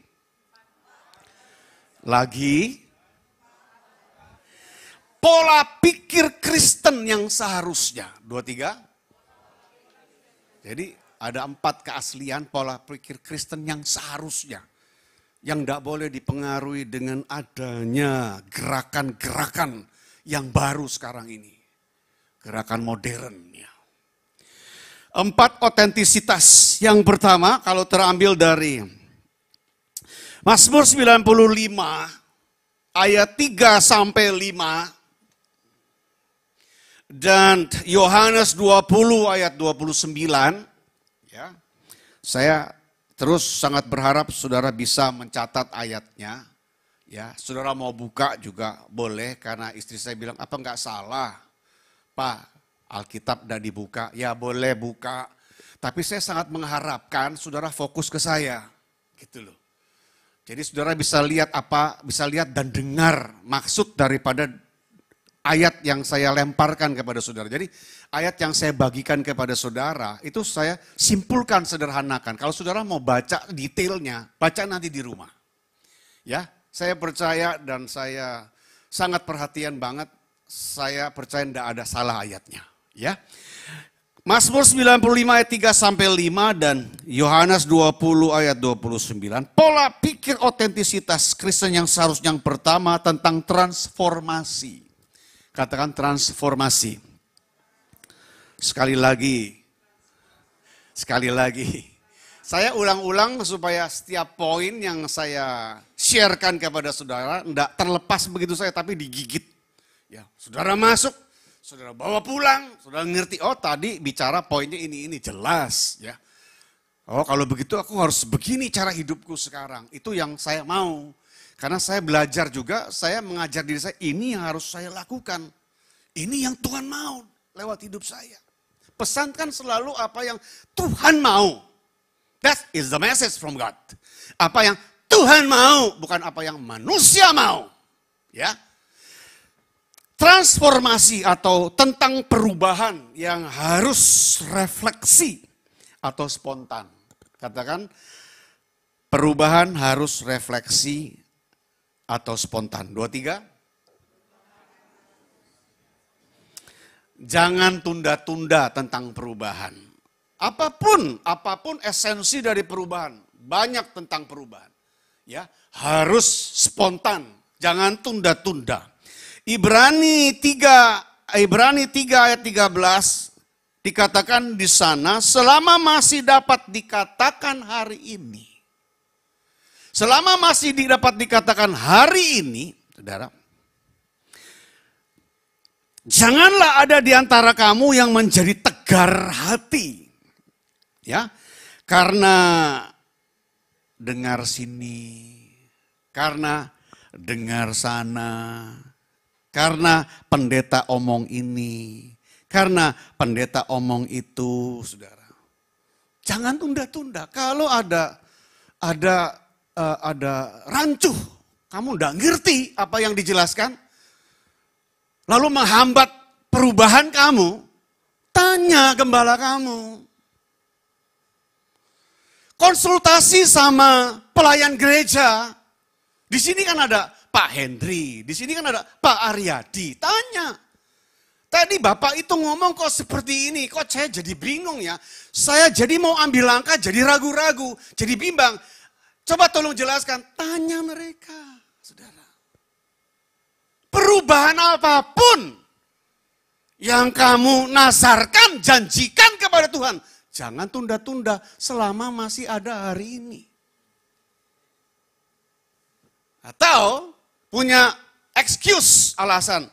Pola pikir Kristen yang seharusnya. 2, 3. Jadi ada 4 keaslian pola pikir Kristen yang seharusnya. Yang tidak boleh dipengaruhi dengan adanya gerakan-gerakan yang baru sekarang ini. Gerakan modern. Ya. 4 otentisitas. Yang pertama kalau terambil dari Mazmur 95 ayat 3 sampai 5. Dan Yohanes 20 ayat 29, ya, saya terus sangat berharap saudara bisa mencatat ayatnya. Ya, saudara mau buka juga boleh karena istri saya bilang apa enggak salah, Pak, Alkitab udah dibuka, ya boleh buka. Tapi saya sangat mengharapkan saudara fokus ke saya, gitu loh. Jadi saudara bisa lihat dan dengar maksud daripada ayat yang saya lemparkan kepada saudara. Jadi ayat yang saya bagikan kepada saudara itu saya simpulkan, sederhanakan. Kalau saudara mau baca detailnya, baca nanti di rumah. Ya, saya percaya dan saya sangat perhatian banget. Saya percaya tidak ada salah ayatnya. Ya. Mazmur 95 ayat 3 sampai 5 dan Yohanes 20 ayat 29. Pola pikir otentisitas Kristen yang seharusnya yang pertama tentang transformasi. Katakan transformasi. Sekali lagi. Saya ulang-ulang supaya setiap poin yang saya sharekan kepada saudara tidak terlepas begitu saja tapi digigit. Ya, saudara masuk. Saudara bawa pulang, saudara ngerti, oh tadi bicara poinnya ini jelas ya. Oh kalau begitu aku harus begini cara hidupku sekarang. Itu yang saya mau. Karena saya belajar juga, saya mengajar diri saya, ini yang harus saya lakukan. Ini yang Tuhan mau lewat hidup saya. Pesankan selalu apa yang Tuhan mau. That is the message from God. Apa yang Tuhan mau, bukan apa yang manusia mau. Ya. Transformasi atau tentang perubahan yang harus refleksi atau spontan. Katakan perubahan harus refleksi atau spontan. 2, 3. Jangan tunda-tunda tentang perubahan. Apapun esensi dari perubahan. Banyak tentang perubahan. Ya, harus spontan. Jangan tunda-tunda. Ibrani 3 ayat 13 dikatakan di sana selama masih dapat dikatakan hari ini. Selama masih dapat dikatakan hari ini, saudara. Janganlah ada di antara kamu yang menjadi tegar hati. Ya. Karena dengar sini, karena dengar sana. Karena pendeta omong ini, karena pendeta omong itu, saudara. Jangan tunda-tunda. Kalau ada rancuh, kamu tidak ngerti apa yang dijelaskan, lalu menghambat perubahan kamu, tanya gembala kamu. Konsultasi sama pelayan gereja. Di sini kan ada Pak Hendri, di sini kan ada Pak Aryadi, tanya. Tadi Bapak itu ngomong kok seperti ini, kok saya jadi bingung ya. Saya jadi mau ambil langkah, jadi ragu-ragu, jadi bimbang. Coba tolong jelaskan, tanya mereka, saudara. Perubahan apapun yang kamu nazarkan, janjikan kepada Tuhan. Jangan tunda-tunda selama masih ada hari ini. Atau punya excuse, alasan.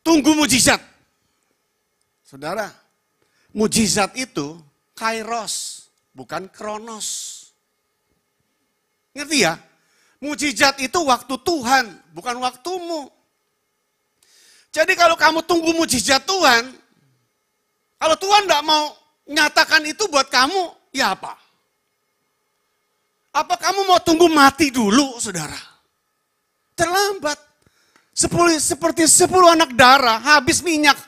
Tunggu mujizat. Saudara, mujizat itu kairos, bukan kronos. Ngerti ya? Mujizat itu waktu Tuhan, bukan waktumu. Jadi kalau kamu tunggu mujizat Tuhan, kalau Tuhan tidak mau nyatakan itu buat kamu, ya apa? Apa kamu mau tunggu mati dulu, saudara? Terlambat. Seperti 10 anak darah, habis minyak.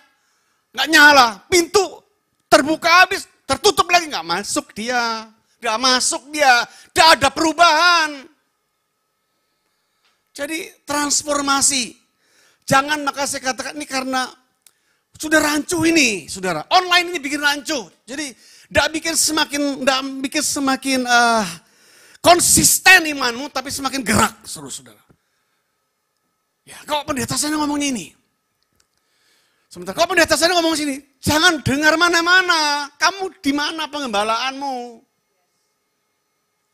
Nggak nyala, pintu terbuka habis, tertutup lagi. Nggak masuk dia. Nggak ada perubahan. Jadi transformasi. Jangan maka saya katakan ini karena sudah rancu ini, saudara. Online ini bikin rancu. Jadi nggak bikin semakin konsisten imanmu, tapi semakin gerak, saudara. Ya, kok pendeta saya ngomong ini? Sementara kok pendeta saya ngomong sini? Jangan dengar mana-mana. Kamu di mana pengembalaanmu?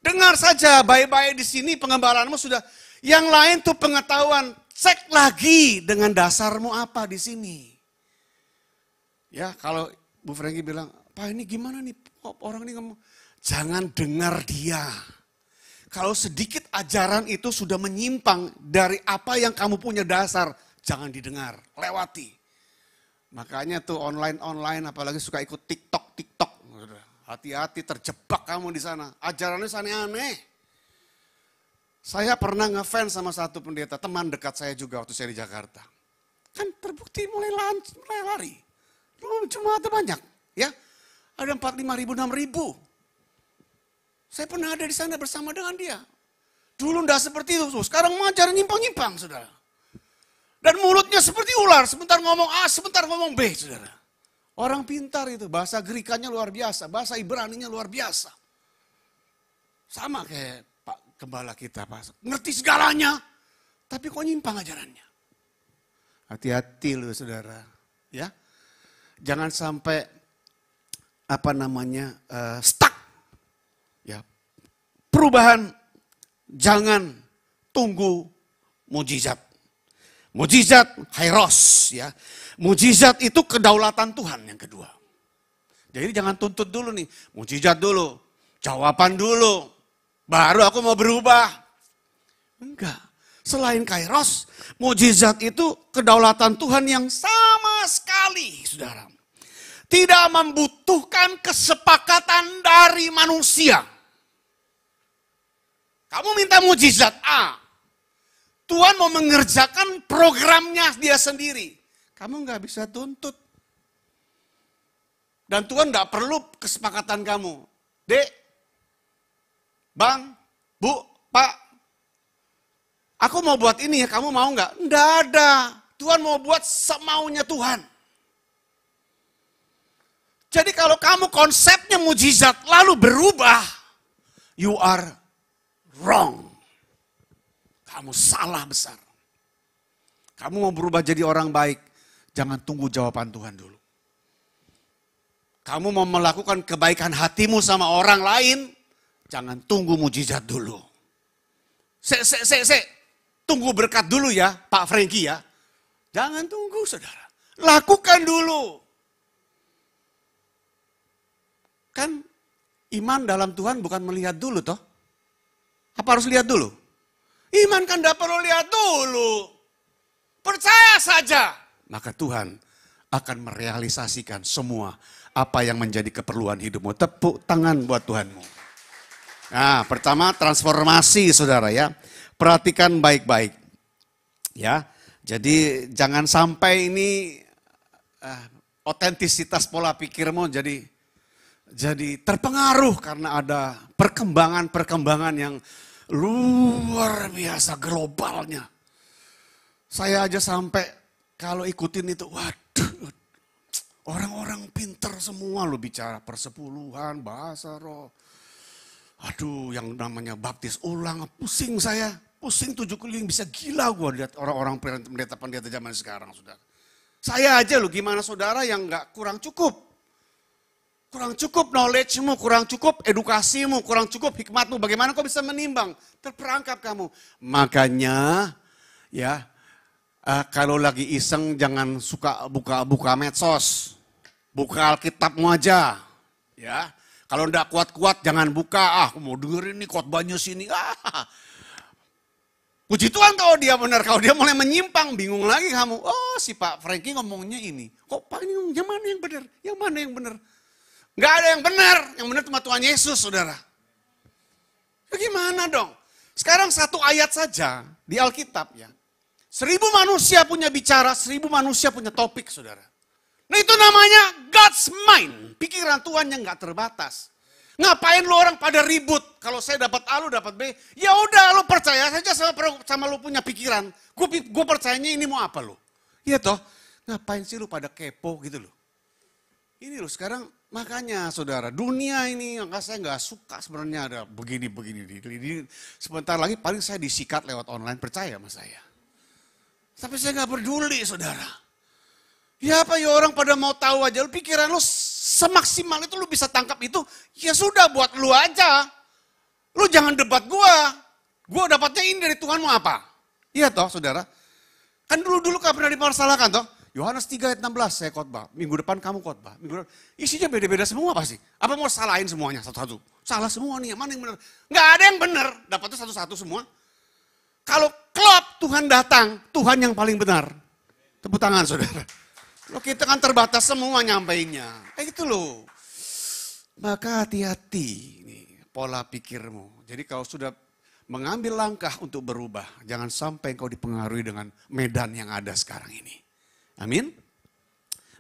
Dengar saja baik-baik di sini pengembalaanmu sudah. Yang lain tuh pengetahuan. Cek lagi dengan dasarmu apa di sini. Ya, kalau Bu Franky bilang, Pak ini gimana nih orang ini ngomong? Jangan dengar dia. Kalau sedikit ajaran itu sudah menyimpang dari apa yang kamu punya dasar, jangan didengar, lewati. Makanya tuh online apalagi suka ikut TikTok. Hati-hati terjebak kamu di sana. Ajarannya aneh-aneh. Saya pernah ngefans sama satu pendeta, teman dekat saya juga waktu saya di Jakarta. Kan terbukti mulai lari. Jemaatnya banyak, ya. Ada 4.000, 5.000, 6.000. Saya pernah ada di sana bersama dengan dia. Dulu enggak seperti itu, sekarang mengajar nyimpang-nyimpang, saudara. Dan mulutnya seperti ular, sebentar ngomong A, sebentar ngomong B, saudara. Orang pintar itu, bahasa Gerikanya luar biasa, bahasa Ibraninya luar biasa. Sama kayak Pak Gembala kita, Pak. Ngerti segalanya, tapi kok nyimpang ajarannya. Hati-hati loh saudara, ya. Jangan sampai stuck. Ya. Perubahan jangan tunggu mujizat. Mujizat kairos, ya. Mujizat itu kedaulatan Tuhan yang kedua. Jadi jangan tuntut dulu nih, mujizat dulu, jawaban dulu, baru aku mau berubah. Enggak. Selain kairos, mujizat itu kedaulatan Tuhan yang sama sekali, saudara. Tidak membutuhkan kesepakatan dari manusia. Kamu minta mujizat A, Tuhan mau mengerjakan programnya dia sendiri. Kamu nggak bisa tuntut. Dan Tuhan nggak perlu kesepakatan kamu. Dek, Bang, Bu, Pak, aku mau buat ini ya, kamu mau nggak? Nggak ada. Tuhan mau buat semaunya Tuhan. Jadi kalau kamu konsepnya mujizat lalu berubah, you are wrong. Kamu salah besar. Kamu mau berubah jadi orang baik, jangan tunggu jawaban Tuhan dulu. Kamu mau melakukan kebaikan hatimu sama orang lain, jangan tunggu mujizat dulu. Tunggu berkat dulu ya, Pak Franky ya. Jangan tunggu saudara. Lakukan dulu. Kan iman dalam Tuhan bukan melihat dulu toh. Apa harus lihat dulu? Iman kan tidak perlu lihat dulu. Percaya saja. Maka Tuhan akan merealisasikan semua apa yang menjadi keperluan hidupmu. Tepuk tangan buat Tuhanmu. Nah, pertama transformasi saudara ya. Perhatikan baik-baik. Ya. Jadi jangan sampai ini otentisitas pola pikirmu jadi terpengaruh karena ada perkembangan-perkembangan yang luar biasa globalnya. Saya aja sampai kalau ikutin itu, waduh, orang-orang pinter semua lo bicara persepuluhan, bahasa roh. Aduh, yang namanya baptis ulang, pusing saya. Pusing 7 keliling, bisa gila gue lihat orang-orang pendeta-pendeta zaman sekarang, saudara. Saya aja lo gimana saudara yang gak kurang cukup. Kurang cukup knowledge-mu, kurang cukup edukasimu, kurang cukup hikmatmu. Bagaimana kau bisa menimbang? Terperangkap kamu. Makanya ya kalau lagi iseng jangan suka buka medsos. Buka Alkitabmu aja. Ya. Kalau ndak kuat-kuat jangan buka. Aku mau dengerin nih khotbahnya sini. Puji Tuhan kalau dia benar. Kalau dia mulai menyimpang, bingung lagi kamu. Oh si Pak Franky ngomongnya ini. Kok Pak ini yang mana yang benar? Yang mana yang benar? Gak ada yang benar cuma Tuhan Yesus, saudara. Bagaimana dong? Sekarang satu ayat saja di Alkitab ya. 1000 manusia punya bicara, 1000 manusia punya topik, saudara. Nah itu namanya God's mind, pikiran Tuhan yang gak terbatas. Ngapain lu orang pada ribut? Kalau saya dapat A, lu dapat B. Ya udah, lu percaya saja sama lu punya pikiran. Gue percayanya ini mau apa lu? Iya toh, ngapain sih lu pada kepo gitu loh. Ini loh sekarang. Makanya saudara, dunia ini saya nggak suka sebenarnya ada begini. Sebentar lagi paling saya disikat lewat online, percaya sama saya. Tapi saya nggak peduli saudara. Ya apa ya orang pada mau tahu aja, lu pikiran lu semaksimal itu lu bisa tangkap itu, ya sudah buat lu aja. Lu jangan debat gua dapatnya ini dari Tuhan mau apa? Iya toh saudara. Kan dulu kan pernah dipersalahkan toh. Yohanes 3 ayat 16 saya khotbah, minggu depan kamu khotbah. Isinya beda-beda semua pasti. Apa mau salahin semuanya satu-satu? Salah semua nih, mana yang benar? Nggak ada yang benar, dapatnya satu-satu semua. Kalau klop Tuhan datang, Tuhan yang paling benar. Tepuk tangan saudara. Loh kita kan terbatas semua nyampeinnya. Gitu loh. Maka hati-hati nih pola pikirmu. Jadi kalau sudah mengambil langkah untuk berubah, jangan sampai kau dipengaruhi dengan medan yang ada sekarang ini. Amin.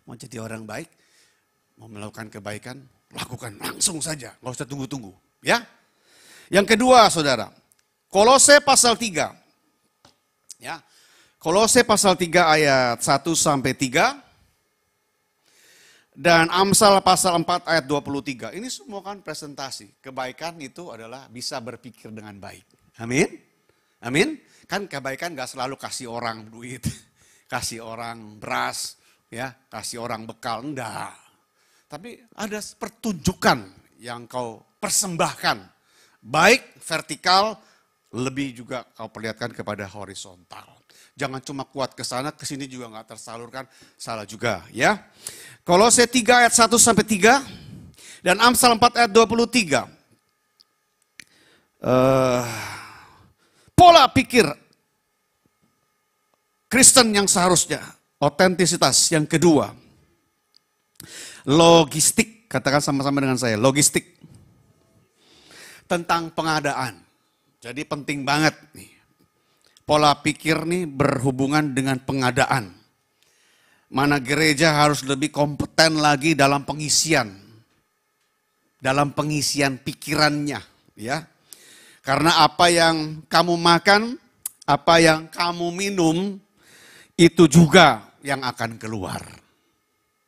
Mau jadi orang baik, mau melakukan kebaikan, lakukan langsung saja. Nggak usah tunggu-tunggu. Ya. Yang kedua saudara, Kolose pasal 3. Ya. Kolose pasal 3 ayat 1 sampai 3. Dan Amsal pasal 4 ayat 23. Ini semua kan presentasi. Kebaikan itu adalah bisa berpikir dengan baik. Amin. Amin. Kan kebaikan gak selalu kasih orang duit, kasih orang beras, ya, kasih orang bekal. Enggak. Tapi ada pertunjukan yang kau persembahkan. Baik vertikal, lebih juga kau perlihatkan kepada horizontal. Jangan cuma kuat ke sana, ke sini juga nggak tersalurkan, salah juga ya. Kolose 3 ayat 1 sampai 3 dan Amsal 4 ayat 23. Pola pikir Kristen yang seharusnya, otentisitas yang kedua. Logistik, katakan sama-sama dengan saya, logistik. Tentang pengadaan. Jadi penting banget nih. Pola pikir nih berhubungan dengan pengadaan. Mana gereja harus lebih kompeten lagi dalam pengisian. Dalam pengisian pikirannya, ya. Karena apa yang kamu makan, apa yang kamu minum, itu juga yang akan keluar.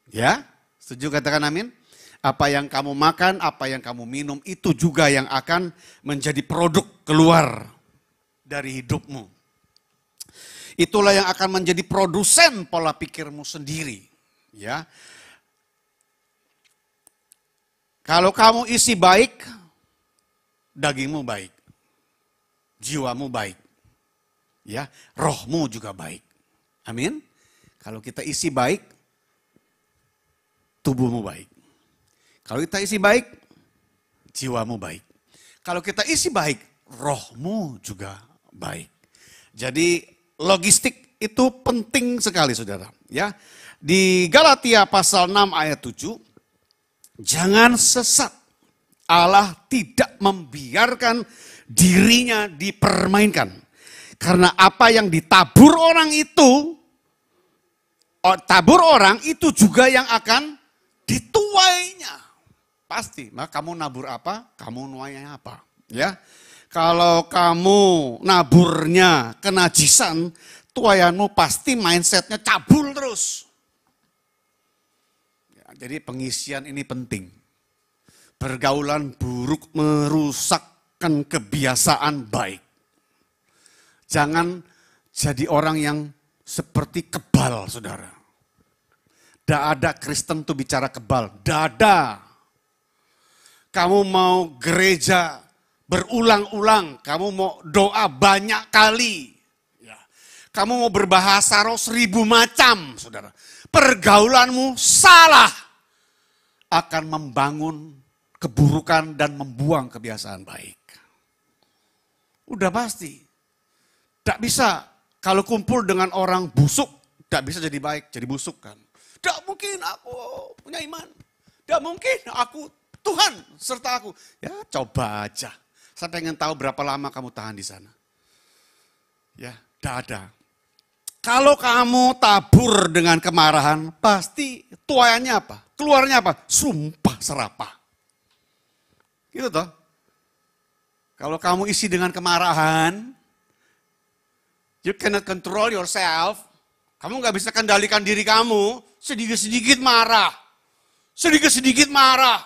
Ya, setuju katakan amin? Apa yang kamu makan, apa yang kamu minum, itu juga yang akan menjadi produk keluar dari hidupmu. Itulah yang akan menjadi produsen pola pikirmu sendiri. Ya. Kalau kamu isi baik, dagingmu baik. Jiwamu baik. Ya, rohmu juga baik. Amin. Kalau kita isi baik, tubuhmu baik. Kalau kita isi baik, jiwamu baik. Kalau kita isi baik, rohmu juga baik. Jadi logistik itu penting sekali saudara. Ya, di Galatia pasal 6 ayat 7, jangan sesat. Allah tidak membiarkan dirinya dipermainkan. Karena apa yang ditabur orang itu, tabur orang itu juga yang akan dituainya. Pasti, maka kamu nabur apa, kamu nuainya apa. Ya. Kalau kamu naburnya kenajisan, tuayanmu pasti mindsetnya cabul terus. Ya, jadi pengisian ini penting. Pergaulan buruk merusakkan kebiasaan baik. Jangan jadi orang yang seperti kebal, saudara. Tidak ada Kristen tuh bicara kebal, tidak ada. Kamu mau gereja berulang-ulang, kamu mau doa banyak kali. Ya. Kamu mau berbahasa roh 1000 macam, saudara. Pergaulanmu salah. Akan membangun keburukan dan membuang kebiasaan baik. Udah pasti. Tidak bisa, kalau kumpul dengan orang busuk, tidak bisa jadi baik, jadi busuk kan. Tidak mungkin aku punya iman. Tidak mungkin aku, Tuhan serta aku. Ya coba aja. Saya pengen tahu berapa lama kamu tahan di sana. Ya, tidak ada. Kalau kamu tabur dengan kemarahan, pasti tuayannya apa? Keluarnya apa? Sumpah serapah. Gitu toh. Kalau kamu isi dengan kemarahan, you cannot control yourself. Kamu gak bisa kendalikan diri kamu. Sedikit-sedikit marah. Sedikit-sedikit marah.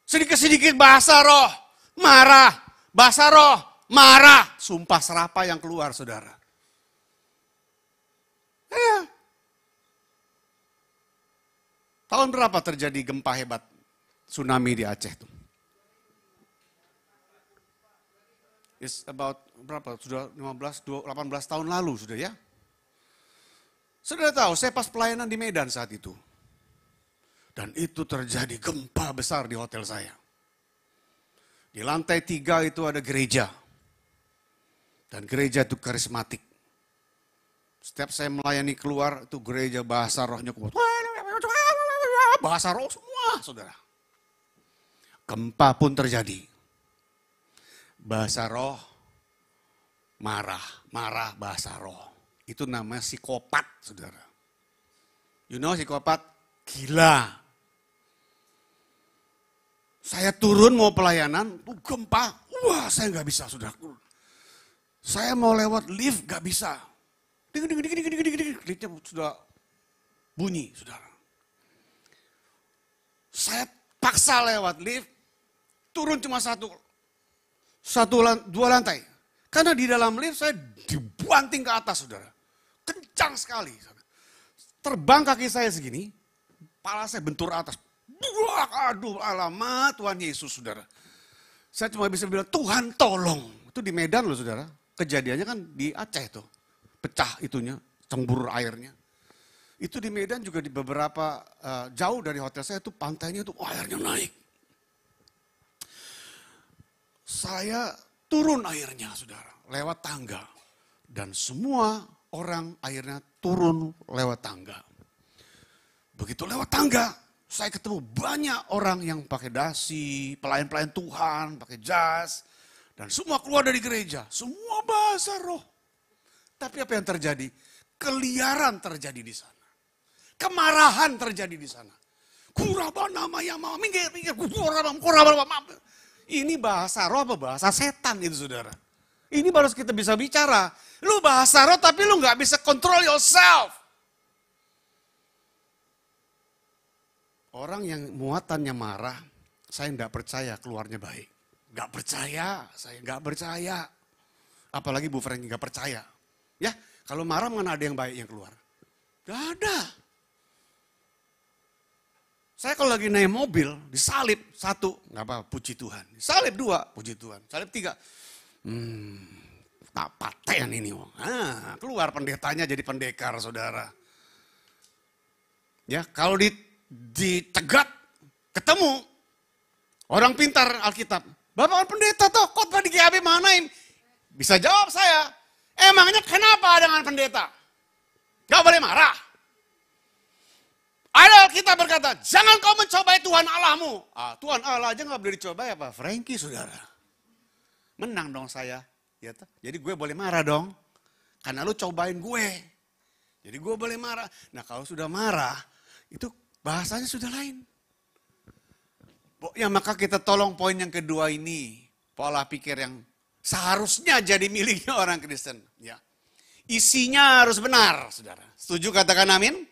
Sedikit-sedikit bahasa roh. Marah, bahasa roh, marah. Sumpah serapah yang keluar, saudara. Ya. Tahun berapa terjadi gempa hebat, tsunami di Aceh tuh? It's about berapa? Sudah 18 tahun lalu sudah ya. Sudah tahu, saya pas pelayanan di Medan saat itu. Dan itu terjadi gempa besar di hotel saya. Di lantai 3 itu ada gereja. Dan gereja itu karismatik. Setiap saya melayani keluar, itu gereja bahasa rohnya kuat. Bahasa roh semua, saudara. Gempa pun terjadi. Bahasa roh, marah bahasa roh. Itu namanya psikopat, saudara. You know psikopat? Gila. Saya turun mau pelayanan, tuh gempa. Wah, saya nggak bisa, saudara. Saya mau lewat lift, nggak bisa. Ding, ding, ding, ding, ding, ding, ding. Liftnya sudah bunyi, saudara. Saya paksa lewat lift, turun cuma dua lantai. Karena di dalam lift saya dibanting ke atas, saudara. Kencang sekali. Terbang kaki saya segini, kepala saya bentur atas. Aduh, alamat Tuhan Yesus, saudara. Saya cuma bisa bilang, Tuhan tolong. Itu di Medan loh, saudara. Kejadiannya kan di Aceh tuh. Pecah itunya, cembur airnya. Itu di Medan juga di beberapa, jauh dari hotel saya itu pantainya itu airnya naik. Saya turun airnya, saudara, lewat tangga. Dan semua orang airnya turun lewat tangga. Begitu lewat tangga, saya ketemu banyak orang yang pakai dasi, pelayan-pelayan Tuhan, pakai jas. Dan semua keluar dari gereja, semua bahasa roh. Tapi apa yang terjadi? Keliaran terjadi di sana. Kemarahan terjadi di sana. Ini bahasa roh apa bahasa setan itu, saudara? Ini baru kita bisa bicara. Lu bahasa roh tapi lu gak bisa control yourself. Orang yang muatannya marah, saya gak percaya keluarnya baik. Gak percaya, saya gak percaya. Apalagi Bu Franky gak percaya. Ya, kalau marah mana ada yang baik yang keluar? Gak ada. Saya kalau lagi naik mobil, disalib 1, gak apa, puji Tuhan. Disalib 2, puji Tuhan. Salib 3, tak paten ini. Keluar pendetanya jadi pendekar, saudara. Ya, kalau dicegat, ketemu orang pintar Alkitab. Bapak pendeta tuh, khotbah di GAB mana? Bisa jawab saya. Emangnya kenapa dengan pendeta? Gak boleh marah. Ada Alkitab berkata, jangan kau mencobai Tuhan Allahmu. Tuhan Allah aja gak boleh dicobai apa? Franky, saudara. Menang dong saya. Ya, jadi gue boleh marah dong. Karena lu cobain gue. Jadi gue boleh marah. Nah kalau sudah marah, itu bahasanya sudah lain. Ya maka kita tolong poin yang kedua ini. Pola pikir yang seharusnya jadi miliknya orang Kristen. Ya. Isinya harus benar, saudara. Setuju katakan amin?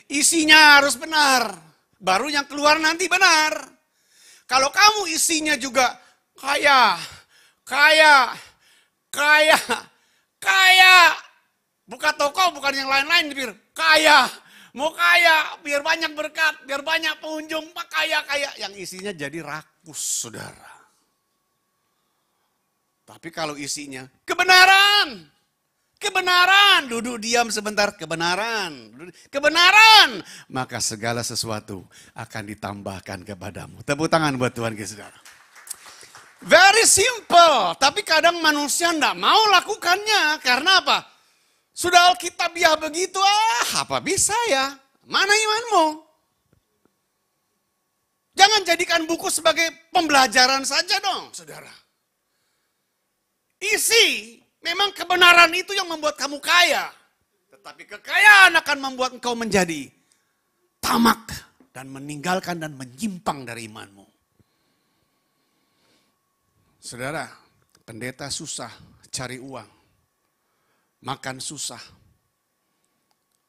Isinya harus benar. Baru yang keluar nanti benar. Kalau kamu isinya juga kaya. Buka toko bukan yang lain-lain, biar kaya. Mau kaya, biar banyak berkat, biar banyak pengunjung, kaya. Yang isinya jadi rakus, saudara. Tapi kalau isinya kebenaran, duduk diam sebentar, kebenaran, maka segala sesuatu akan ditambahkan kepadamu. Tepuk tangan buat Tuhan, saudara. Very simple, tapi kadang manusia tidak mau lakukannya. Karena apa? Sudah Alkitabiah begitu, apa bisa ya? Mana imanmu? Jangan jadikan buku sebagai pembelajaran saja dong, saudara. Isi, memang kebenaran itu yang membuat kamu kaya. Tetapi kekayaan akan membuat engkau menjadi tamak dan meninggalkan dan menyimpang dari imanmu. Saudara, pendeta susah cari uang. Makan susah,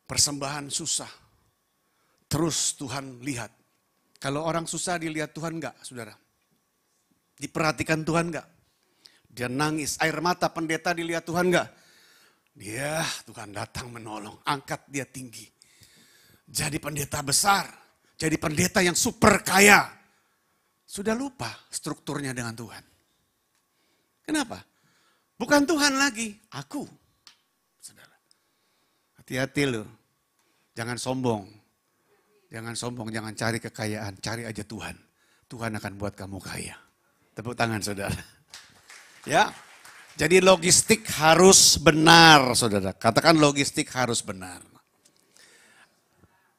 persembahan susah. Terus Tuhan lihat. Kalau orang susah dilihat Tuhan enggak, saudara? Diperhatikan Tuhan enggak? Dia nangis, air mata pendeta dilihat Tuhan enggak? Dia, Tuhan datang menolong, angkat dia tinggi. Jadi pendeta besar, jadi pendeta yang super kaya. Sudah lupa strukturnya dengan Tuhan. Kenapa? Bukan Tuhan lagi, aku. Hati-hati loh, jangan sombong. Jangan sombong, jangan cari kekayaan, cari aja Tuhan. Tuhan akan buat kamu kaya. Tepuk tangan, saudara. Ya, jadi logistik harus benar, saudara. Katakan logistik harus benar.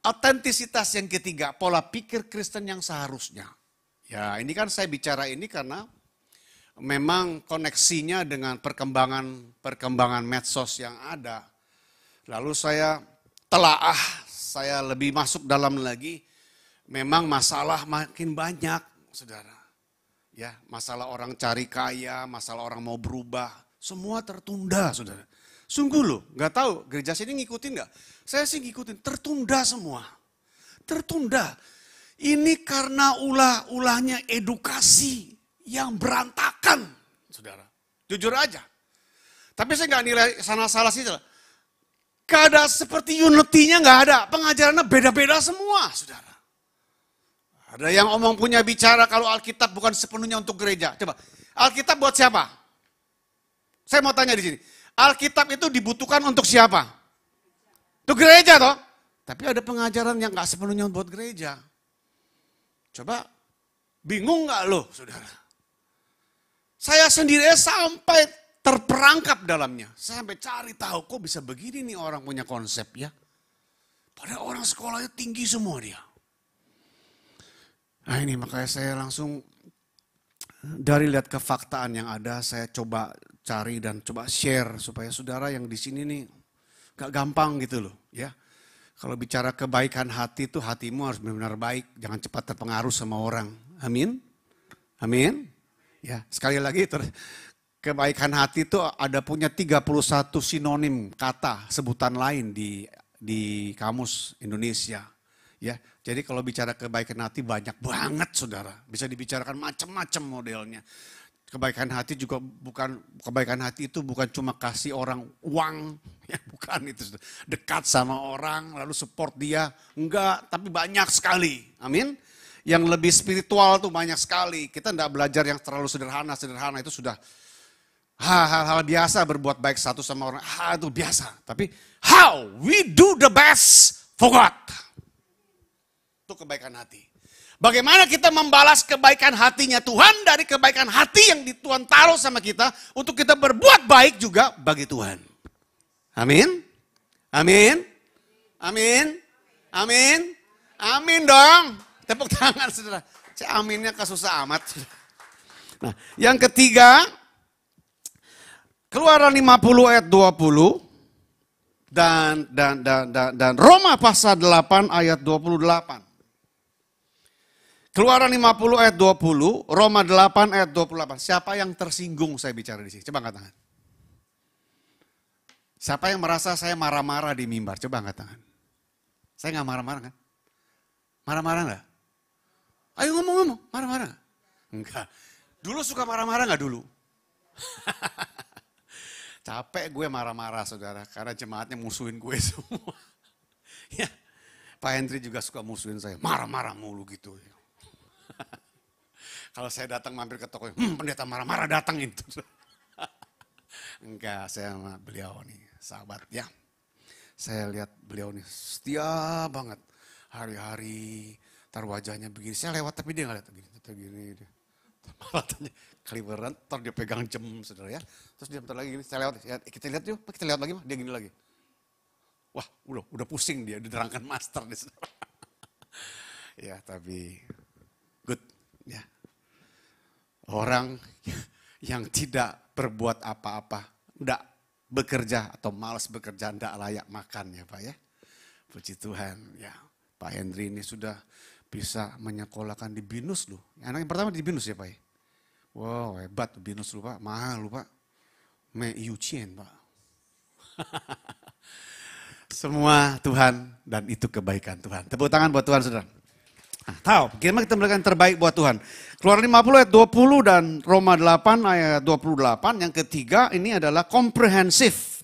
Autentisitas yang ketiga, pola pikir Kristen yang seharusnya. Ya, ini kan saya bicara ini karena memang koneksinya dengan perkembangan medsos yang ada. Lalu saya telaah, saya lebih masuk dalam lagi. Memang masalah makin banyak, saudara. Ya, masalah orang cari kaya, masalah orang mau berubah, semua tertunda, saudara. Sungguh loh, nggak tahu gereja sini ngikutin nggak? Saya sih ngikutin, tertunda semua. Tertunda. Ini karena ulah-ulahnya edukasi yang berantakan, saudara. Jujur aja. Tapi saya nggak nilai salah sih. Keadaan seperti unity-nya nggak ada. Pengajarannya beda-beda semua, saudara. Ada yang omong punya bicara kalau Alkitab bukan sepenuhnya untuk gereja. Coba, Alkitab buat siapa? Saya mau tanya di sini. Alkitab itu dibutuhkan untuk siapa? Untuk gereja toh. Tapi ada pengajaran yang nggak sepenuhnya buat gereja. Coba, bingung nggak lo, saudara? Saya sendiri sampai terperangkap dalamnya. Saya sampai cari tahu kok bisa begini nih orang punya konsep ya. Padahal orang sekolahnya tinggi semua dia. Nah ini makanya saya langsung dari lihat kefaktaan yang ada, saya coba cari dan coba share supaya saudara yang di sini nih gak gampang gitu loh ya. Kalau bicara kebaikan hati itu hatimu harus benar-benar baik, jangan cepat terpengaruh sama orang. Amin. Amin. Ya, sekali lagi kebaikan hati itu ada punya 31 sinonim kata sebutan lain di kamus Indonesia. Ya, jadi kalau bicara kebaikan hati banyak banget saudara, bisa dibicarakan macam-macam modelnya. Kebaikan hati juga kebaikan hati itu bukan cuma kasih orang uang, ya bukan itu. Dekat sama orang lalu support dia, enggak, tapi banyak sekali. Amin. Yang lebih spiritual tuh banyak sekali. Kita enggak belajar yang terlalu sederhana itu sudah hal-hal biasa berbuat baik satu sama orang, itu biasa. Tapi how we do the best for God. Itu kebaikan hati. Bagaimana kita membalas kebaikan hatinya Tuhan dari kebaikan hati yang Tuhan taruh sama kita untuk kita berbuat baik juga bagi Tuhan. Amin. Amin. Amin. Amin. Amin dong. Tepuk tangan saudara. Aminnya kesusah amat. Nah, yang ketiga, Keluaran 50 ayat 20 dan Roma pasal 8 ayat 28. Keluaran 50 ayat 20, Roma 8 ayat 28. Siapa yang tersinggung saya bicara di sini? Coba angkat tangan. Siapa yang merasa saya marah-marah di mimbar? Coba angkat tangan. Saya nggak marah-marah kan? Marah-marah nggak? Ayo ngomong-ngomong, marah-marah nggak? Enggak. Dulu suka marah-marah nggak dulu? Capek gue marah-marah saudara, karena jemaatnya musuhin gue semua. Ya, Pak Hendri juga suka musuhin saya, marah-marah mulu gitu. Kalau saya datang mampir ke toko, pendeta marah-marah datang itu. Enggak, saya sama beliau nih, sahabat ya. Saya lihat beliau nih setia banget. Hari-hari, tar wajahnya begini. Saya lewat tapi dia nggak lihat begini. Matanya keliberan, ntar dia pegang jam saudara ya. Terus dia bentar lagi gini, saya lewat, ya, kita lihat yuk, kita lihat lagi, dia gini lagi. Wah, udah pusing dia, diterangkan master nih saudara. Ya, tapi good ya. Orang yang tidak berbuat apa-apa, enggak bekerja atau malas bekerja, enggak layak makan ya Pak ya. Puji Tuhan ya. Pak Hendri ini sudah bisa menyekolahkan di BINUS loh. Anak yang pertama di BINUS ya Pak ya. Wow hebat BINUS loh Pak, mahal loh Pak. Yucien Pak. Semua Tuhan dan itu kebaikan Tuhan. Tepuk tangan buat Tuhan saudara. Nah, tahu, gimana kita memberikan terbaik buat Tuhan. Keluaran 50 ayat 20 dan Roma 8 ayat 28. Yang ketiga ini adalah komprehensif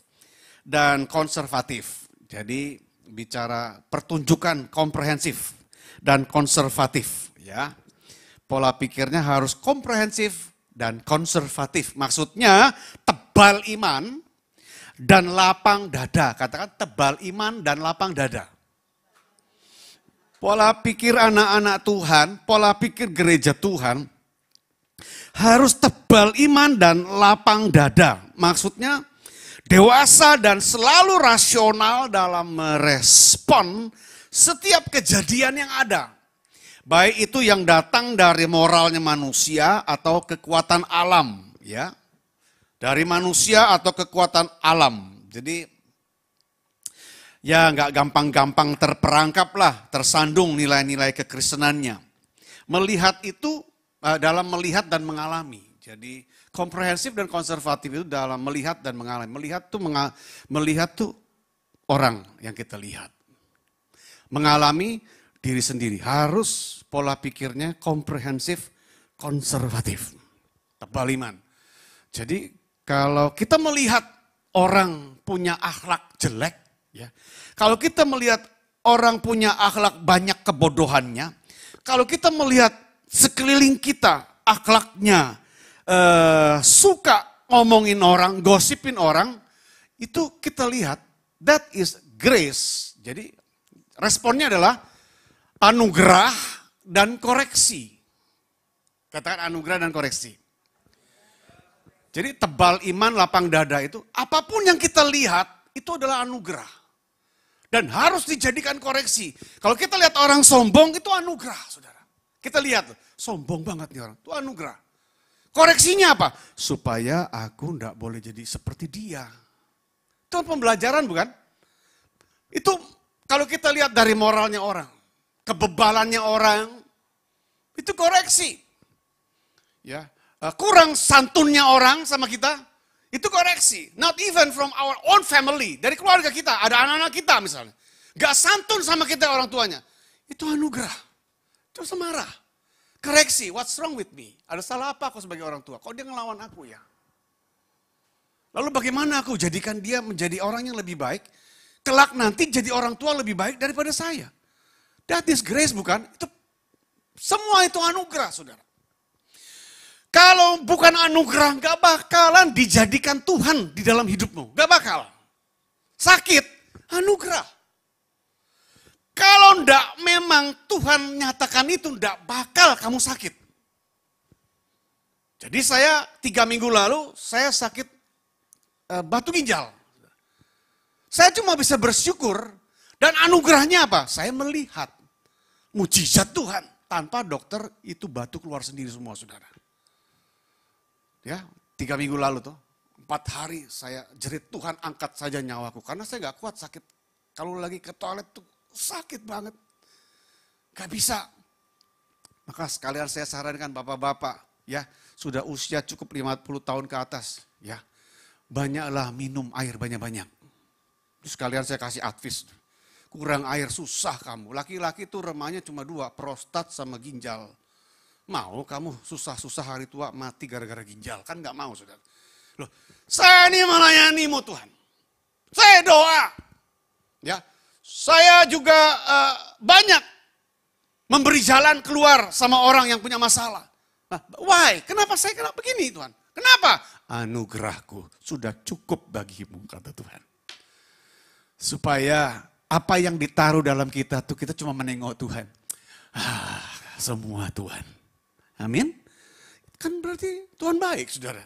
dan konservatif. Jadi bicara pertunjukan komprehensif dan konservatif. Ya, pola pikirnya harus komprehensif dan konservatif. Maksudnya tebal iman dan lapang dada. Katakan tebal iman dan lapang dada. Pola pikir anak-anak Tuhan, pola pikir gereja Tuhan harus tebal iman dan lapang dada. Maksudnya dewasa dan selalu rasional dalam merespon setiap kejadian yang ada. Baik itu yang datang dari moralnya manusia atau kekuatan alam. Ya, dari manusia atau kekuatan alam. Jadi ya nggak gampang-gampang terperangkap lah, tersandung nilai-nilai kekristenannya. Melihat itu dalam melihat dan mengalami. Jadi komprehensif dan konservatif itu dalam melihat dan mengalami. Melihat tuh orang yang kita lihat. Mengalami diri sendiri. Harus pola pikirnya komprehensif, konservatif. Tebal iman. Jadi kalau kita melihat orang punya akhlak jelek, ya. Kalau kita melihat orang punya akhlak banyak kebodohannya, kalau kita melihat sekeliling kita akhlaknya suka ngomongin orang, gosipin orang, itu kita lihat that is grace. Jadi responnya adalah anugerah dan koreksi. Katakan anugerah dan koreksi. Jadi tebal iman, lapang dada itu, apapun yang kita lihat itu adalah anugerah. Dan harus dijadikan koreksi. Kalau kita lihat orang sombong itu anugerah, saudara. Kita lihat, sombong banget nih orang, itu anugerah. Koreksinya apa? Supaya aku enggak boleh jadi seperti dia. Itu pembelajaran bukan? Itu kalau kita lihat dari moralnya orang, kebebalannya orang, itu koreksi. Ya, kurang santunnya orang sama kita, itu koreksi. Not even from our own family. Dari keluarga kita, ada anak-anak kita misalnya. Gak santun sama kita orang tuanya. Itu anugerah. Terus marah. Koreksi, what's wrong with me? Ada salah apa aku sebagai orang tua? Kok dia ngelawan aku ya? Lalu bagaimana aku jadikan dia menjadi orang yang lebih baik? Kelak nanti jadi orang tua lebih baik daripada saya. That is grace bukan? Itu semua itu anugerah saudara. Kalau bukan anugerah, gak bakalan dijadikan Tuhan di dalam hidupmu. Gak bakal. Sakit, anugerah. Kalau ndak memang Tuhan nyatakan itu, ndak bakal kamu sakit. Jadi saya 3 minggu lalu, saya sakit batu ginjal. Saya cuma bisa bersyukur, dan anugerahnya apa? Saya melihat mujizat Tuhan. Tanpa dokter, itu batu keluar sendiri semua saudara. Ya, 3 minggu lalu tuh, 4 hari saya jerit Tuhan angkat saja nyawaku. Karena saya gak kuat sakit. Kalau lagi ke toilet tuh sakit banget. Gak bisa. Maka sekalian saya sarankan bapak-bapak ya, sudah usia cukup 50 tahun ke atas. Ya, banyaklah minum air banyak-banyak. Terus sekalian saya kasih advice. Kurang air susah kamu. Laki-laki tuh remahnya cuma 2, prostat sama ginjal. Mau kamu susah-susah hari tua mati gara-gara ginjal? Kan gak mau saudara. Loh, saya ini melayanimu Tuhan. Saya doa. Ya, saya juga banyak memberi jalan keluar sama orang yang punya masalah. Nah, why? Kenapa saya kena begini Tuhan? Kenapa? Anugerahku sudah cukup bagimu kata Tuhan. Supaya apa yang ditaruh dalam kita tuh kita cuma menengok Tuhan. Semua Tuhan. Amin. Kan berarti Tuhan baik saudara.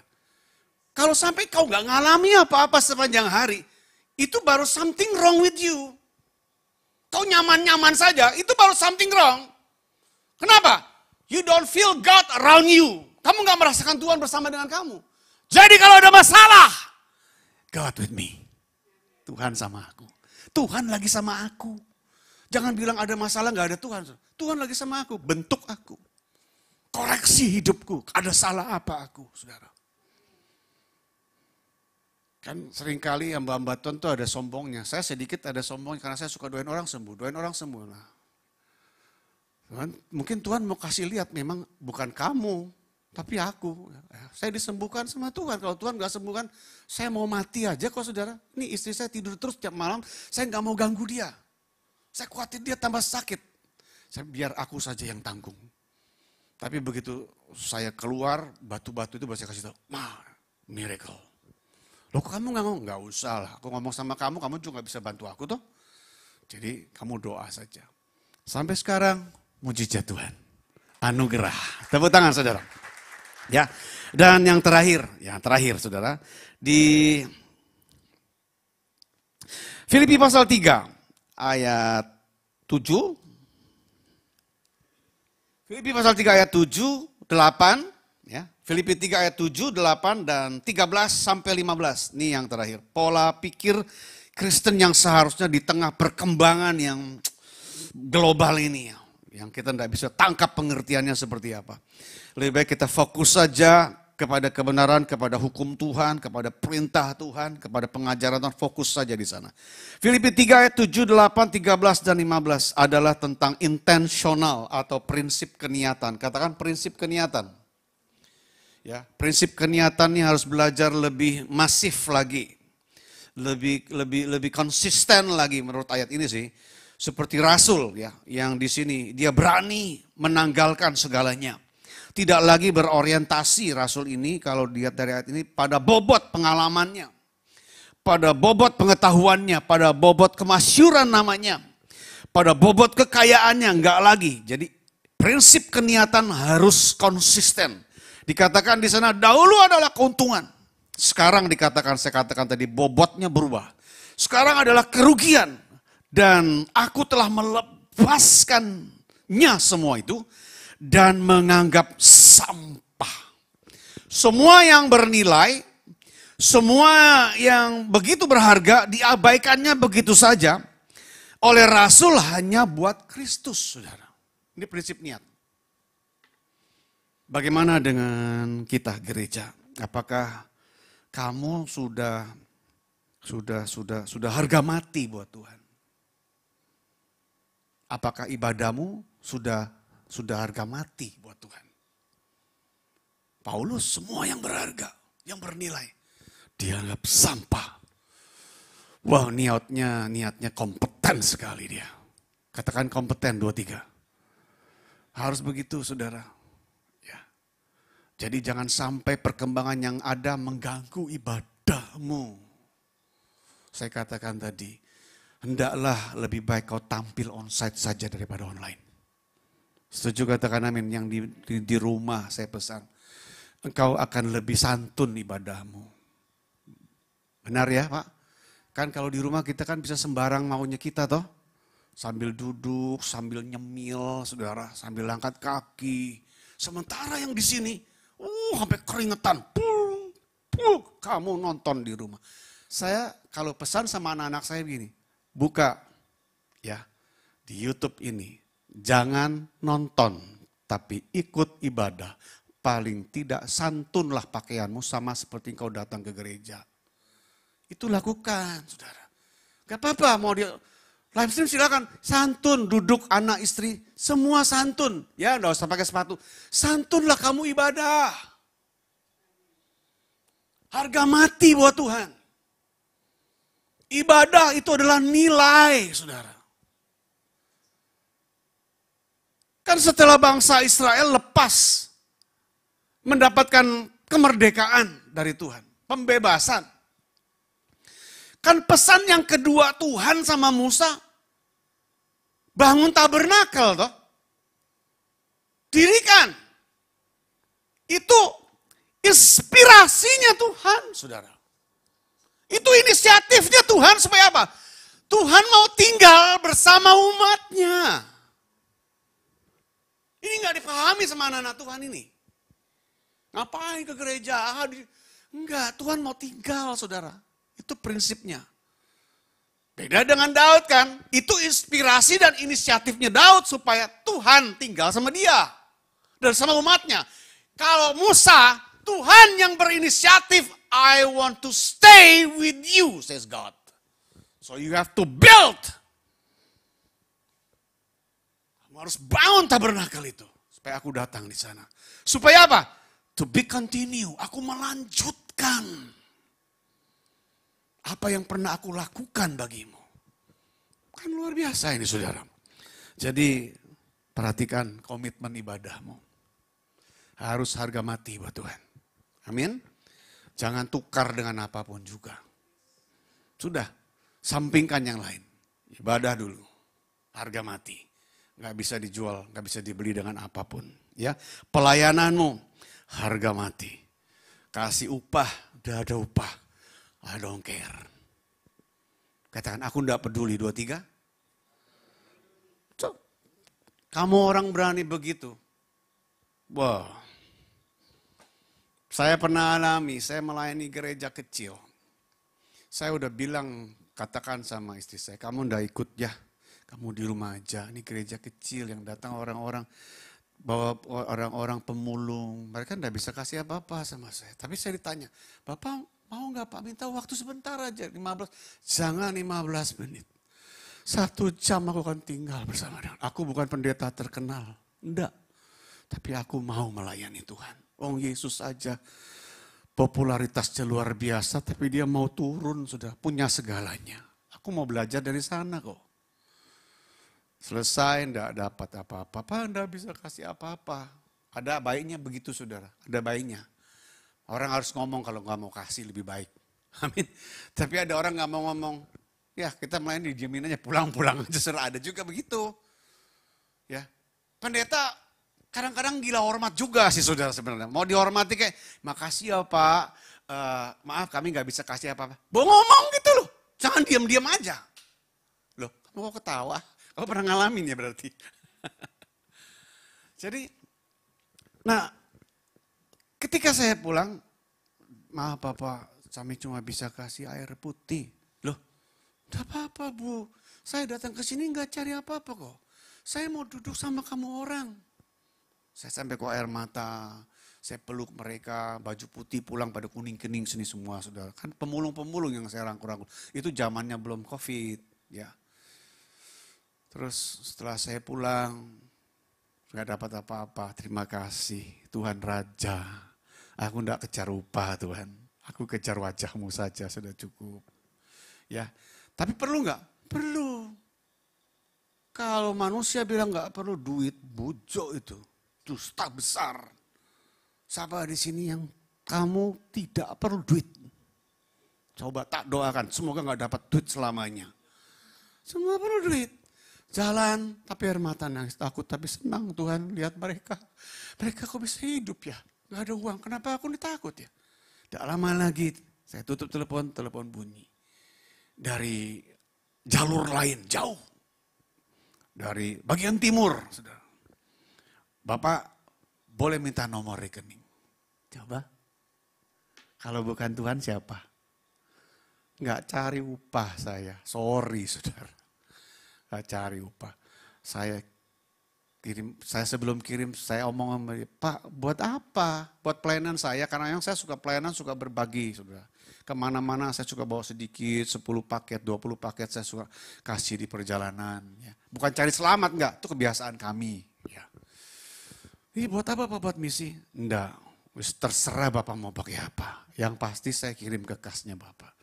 Kalau sampai kau gak ngalami apa-apa sepanjang hari, itu baru something wrong with you. Kau nyaman-nyaman saja, itu baru something wrong. Kenapa? You don't feel God around you. Kamu gak merasakan Tuhan bersama dengan kamu. Jadi kalau ada masalah, God with me. Tuhan sama aku. Tuhan lagi sama aku. Jangan bilang ada masalah gak ada Tuhan. Tuhan lagi sama aku, bentuk aku. Koreksi hidupku, ada salah apa aku, saudara. Kan seringkali hamba-hamba Tuhan itu ada sombongnya. Saya sedikit ada sombongnya karena saya suka doain orang sembuh. Nah, Tuhan, mungkin Tuhan mau kasih lihat memang bukan kamu, tapi aku. Saya disembuhkan sama Tuhan. Kalau Tuhan gak sembuhkan, saya mau mati aja kok saudara. Ini istri saya tidur terus tiap malam, saya gak mau ganggu dia. Saya khawatir dia tambah sakit. Biar aku saja yang tanggung. Tapi begitu saya keluar, batu-batu itu saya kasih tahu, miracle. Loh kamu gak ngomong? Gak usah lah, aku ngomong sama kamu juga gak bisa bantu aku toh. Jadi kamu doa saja. Sampai sekarang, mujizat Tuhan. Anugerah. Tepuk tangan saudara. Ya, dan yang terakhir saudara. Di Filipi pasal 3, ayat 7. Filipi pasal 3 ayat 7, 8, ya. Filipi 3 ayat 7, 8, dan 13 sampai 15. Ini yang terakhir. Pola pikir Kristen yang seharusnya di tengah perkembangan yang global ini. Yang kita tidak bisa tangkap pengertiannya seperti apa. Lebih baik kita fokus saja kepada kebenaran, kepada hukum Tuhan, kepada perintah Tuhan, kepada pengajaran Tuhan, fokus saja di sana. Filipi 3 ayat 7, 8, 13, dan 15 adalah tentang intensional atau prinsip keniatan. Katakan prinsip keniatan. Ya, prinsip keniatan ini harus belajar lebih masif lagi. Lebih konsisten lagi menurut ayat ini sih. Seperti Rasul ya, yang di sini dia berani menanggalkan segalanya. Tidak lagi berorientasi Rasul ini kalau dilihat dari ayat ini pada bobot pengalamannya. Pada bobot pengetahuannya, pada bobot kemasyuran namanya. Pada bobot kekayaannya, enggak lagi. Jadi prinsip keniatan harus konsisten. Dikatakan di sana dahulu adalah keuntungan. Sekarang dikatakan, saya katakan tadi bobotnya berubah. Sekarang adalah kerugian. Dan aku telah melepaskannya semua itu. Dan menganggap sampah. Semua yang bernilai, semua yang begitu berharga diabaikannya begitu saja oleh Rasul hanya buat Kristus, saudara. Ini prinsip niat. Bagaimana dengan kita gereja? Apakah kamu sudah harga mati buat Tuhan? Apakah ibadahmu sudah harga mati buat Tuhan? Paulus semua yang berharga, yang bernilai, dianggap sampah. Wah, niatnya kompeten sekali dia. Katakan kompeten 2-3. Harus begitu, saudara. Ya. Jadi jangan sampai perkembangan yang ada mengganggu ibadahmu. Saya katakan tadi, hendaklah lebih baik kau tampil onsite saja daripada online. Setuju katakan amin. Yang di rumah saya pesan, engkau akan lebih santun ibadahmu. Benar ya Pak? Kan kalau di rumah kita kan bisa sembarang maunya kita toh. Sambil duduk, sambil nyemil, saudara, sambil angkat kaki. Sementara yang di sini, sampai keringetan. Kamu nonton di rumah. Saya kalau pesan sama anak-anak saya begini, buka ya di YouTube ini. Jangan nonton, tapi ikut ibadah. Paling tidak santunlah pakaianmu sama seperti engkau datang ke gereja. Itu lakukan, saudara. Gak apa-apa, mau dia live stream silakan. Santun, duduk anak istri, semua santun. Ya, gak usah pakai sepatu. Santunlah kamu ibadah. Harga mati buat Tuhan. Ibadah itu adalah nilai, saudara. Kan setelah bangsa Israel lepas mendapatkan kemerdekaan dari Tuhan, pembebasan. Kan pesan yang kedua Tuhan sama Musa, bangun tabernakel toh. Dirikan. Itu inspirasinya Tuhan, saudara. Itu inisiatifnya Tuhan supaya apa? Tuhan mau tinggal bersama umatnya. Ini gak dipahami sama anak-anak Tuhan ini. Ngapain ke gereja? Enggak, Tuhan mau tinggal, saudara. Itu prinsipnya. Beda dengan Daud kan. Itu inspirasi dan inisiatifnya Daud supaya Tuhan tinggal sama dia. Dan sama umatnya. Kalau Musa, Tuhan yang berinisiatif, I want to stay with you, says God. So you have to build. Harus bangun tabernakel itu. Supaya aku datang di sana. Supaya apa? To be continue. Aku melanjutkan. Apa yang pernah aku lakukan bagimu. Kan luar biasa ini saudara. Jadi perhatikan komitmen ibadahmu. Harus harga mati buat Tuhan. Amin. Jangan tukar dengan apapun juga. Sudah. Sampingkan yang lain. Ibadah dulu. Harga mati. Nggak bisa dijual, nggak bisa dibeli dengan apapun. Ya, pelayananmu harga mati. Kasih upah, udah ada upah. I don't care. Katakan aku nggak peduli 2-3. Kamu orang berani begitu. Wah. Saya pernah alami, saya melayani gereja kecil. Saya udah bilang, katakan sama istri saya, kamu nggak ikut ya. Kamu di rumah aja, ini gereja kecil yang datang orang-orang bahwa orang-orang pemulung, mereka enggak bisa kasih apa-apa sama saya. Tapi saya ditanya, Bapak mau nggak Pak minta waktu sebentar aja, 15, jangan 15 menit. 1 jam aku akan tinggal bersama dengan. Aku bukan pendeta terkenal, enggak. Tapi aku mau melayani Tuhan. Yesus aja popularitasnya luar biasa, tapi dia mau turun sudah, punya segalanya. Aku mau belajar dari sana kok. Selesai, enggak dapat apa-apa. Pak, enggak bisa kasih apa-apa. Ada baiknya begitu saudara, ada baiknya. Orang harus ngomong kalau nggak mau kasih lebih baik. Amin. Tapi ada orang nggak mau ngomong, ya kita melayani dijamin aja, pulang-pulang aja, ada juga begitu. Ya, pendeta kadang-kadang gila hormat juga sih saudara sebenarnya. Mau dihormati kayak, makasih ya Pak, maaf kami nggak bisa kasih apa-apa. Mau ngomong gitu loh, jangan diam-diam aja. Loh, kamu kok ketawa? Kamu pernah ngalamin ya berarti. Jadi, nah ketika saya pulang, maaf Bapak, kami cuma bisa kasih air putih. Loh, enggak apa-apa Bu, saya datang ke sini enggak cari apa-apa kok. Saya mau duduk sama kamu orang. Saya sampai ke air mata, saya peluk mereka, baju putih pulang pada kuning-kening sini semua saudara. Kan pemulung-pemulung yang saya rangkul-rangkul. Itu zamannya belum COVID ya. Terus setelah saya pulang, nggak dapat apa-apa, terima kasih Tuhan Raja. Aku nggak kejar upah Tuhan, aku kejar wajahmu saja sudah cukup. Ya, tapi perlu nggak? Perlu. Kalau manusia bilang nggak perlu duit, bujo itu, dusta besar. Siapa di sini yang kamu tidak perlu duit? Coba tak doakan, semoga nggak dapat duit selamanya. Semua perlu duit. Jalan, tapi air mata nangis, takut tapi senang Tuhan lihat mereka. Mereka kok bisa hidup ya, gak ada uang, kenapa aku ditakut ya? Tidak lama lagi, saya tutup telepon bunyi. Dari jalur lain, jauh. Dari bagian timur, saudara. Bapak boleh minta nomor rekening. Coba, kalau bukan Tuhan siapa? Nggak cari upah saya, sorry saudara. Gak cari upah. Saya sebelum kirim, saya omong sama dia, Pak buat apa? Buat pelayanan saya, karena yang saya suka pelayanan, suka berbagi. Saudara. Kemana-mana saya suka bawa sedikit, 10 paket, 20 paket saya suka kasih di perjalanan. Ya. Bukan cari selamat enggak, itu kebiasaan kami. Ya. Ini buat apa Pak, buat misi? Enggak, terserah Bapak mau pakai apa. Yang pasti saya kirim ke kasnya Bapak.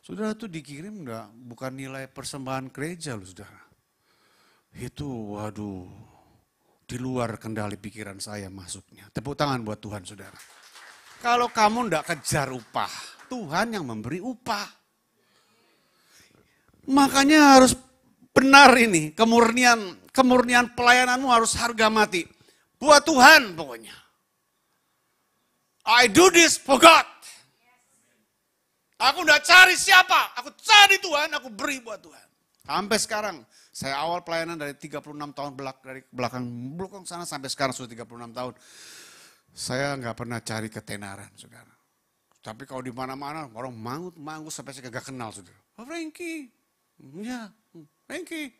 Saudara tuh dikirim enggak, bukan nilai persembahan gereja loh saudara. Itu waduh, di luar kendali pikiran saya masuknya. Tepuk tangan buat Tuhan saudara. Kalau kamu enggak kejar upah, Tuhan yang memberi upah. Makanya harus benar ini, kemurnian pelayananmu harus harga mati. Buat Tuhan pokoknya. I do this for God. Aku udah cari siapa, aku cari Tuhan, aku beri buat Tuhan. Sampai sekarang, saya awal pelayanan dari 36 tahun dari belakang sana sampai sekarang sudah 36 tahun. Saya nggak pernah cari ketenaran, saudara. Tapi kalau di mana-mana orang mangut sampai saya gak kenal, saudara. Oh, Frankie, iya, Frankie,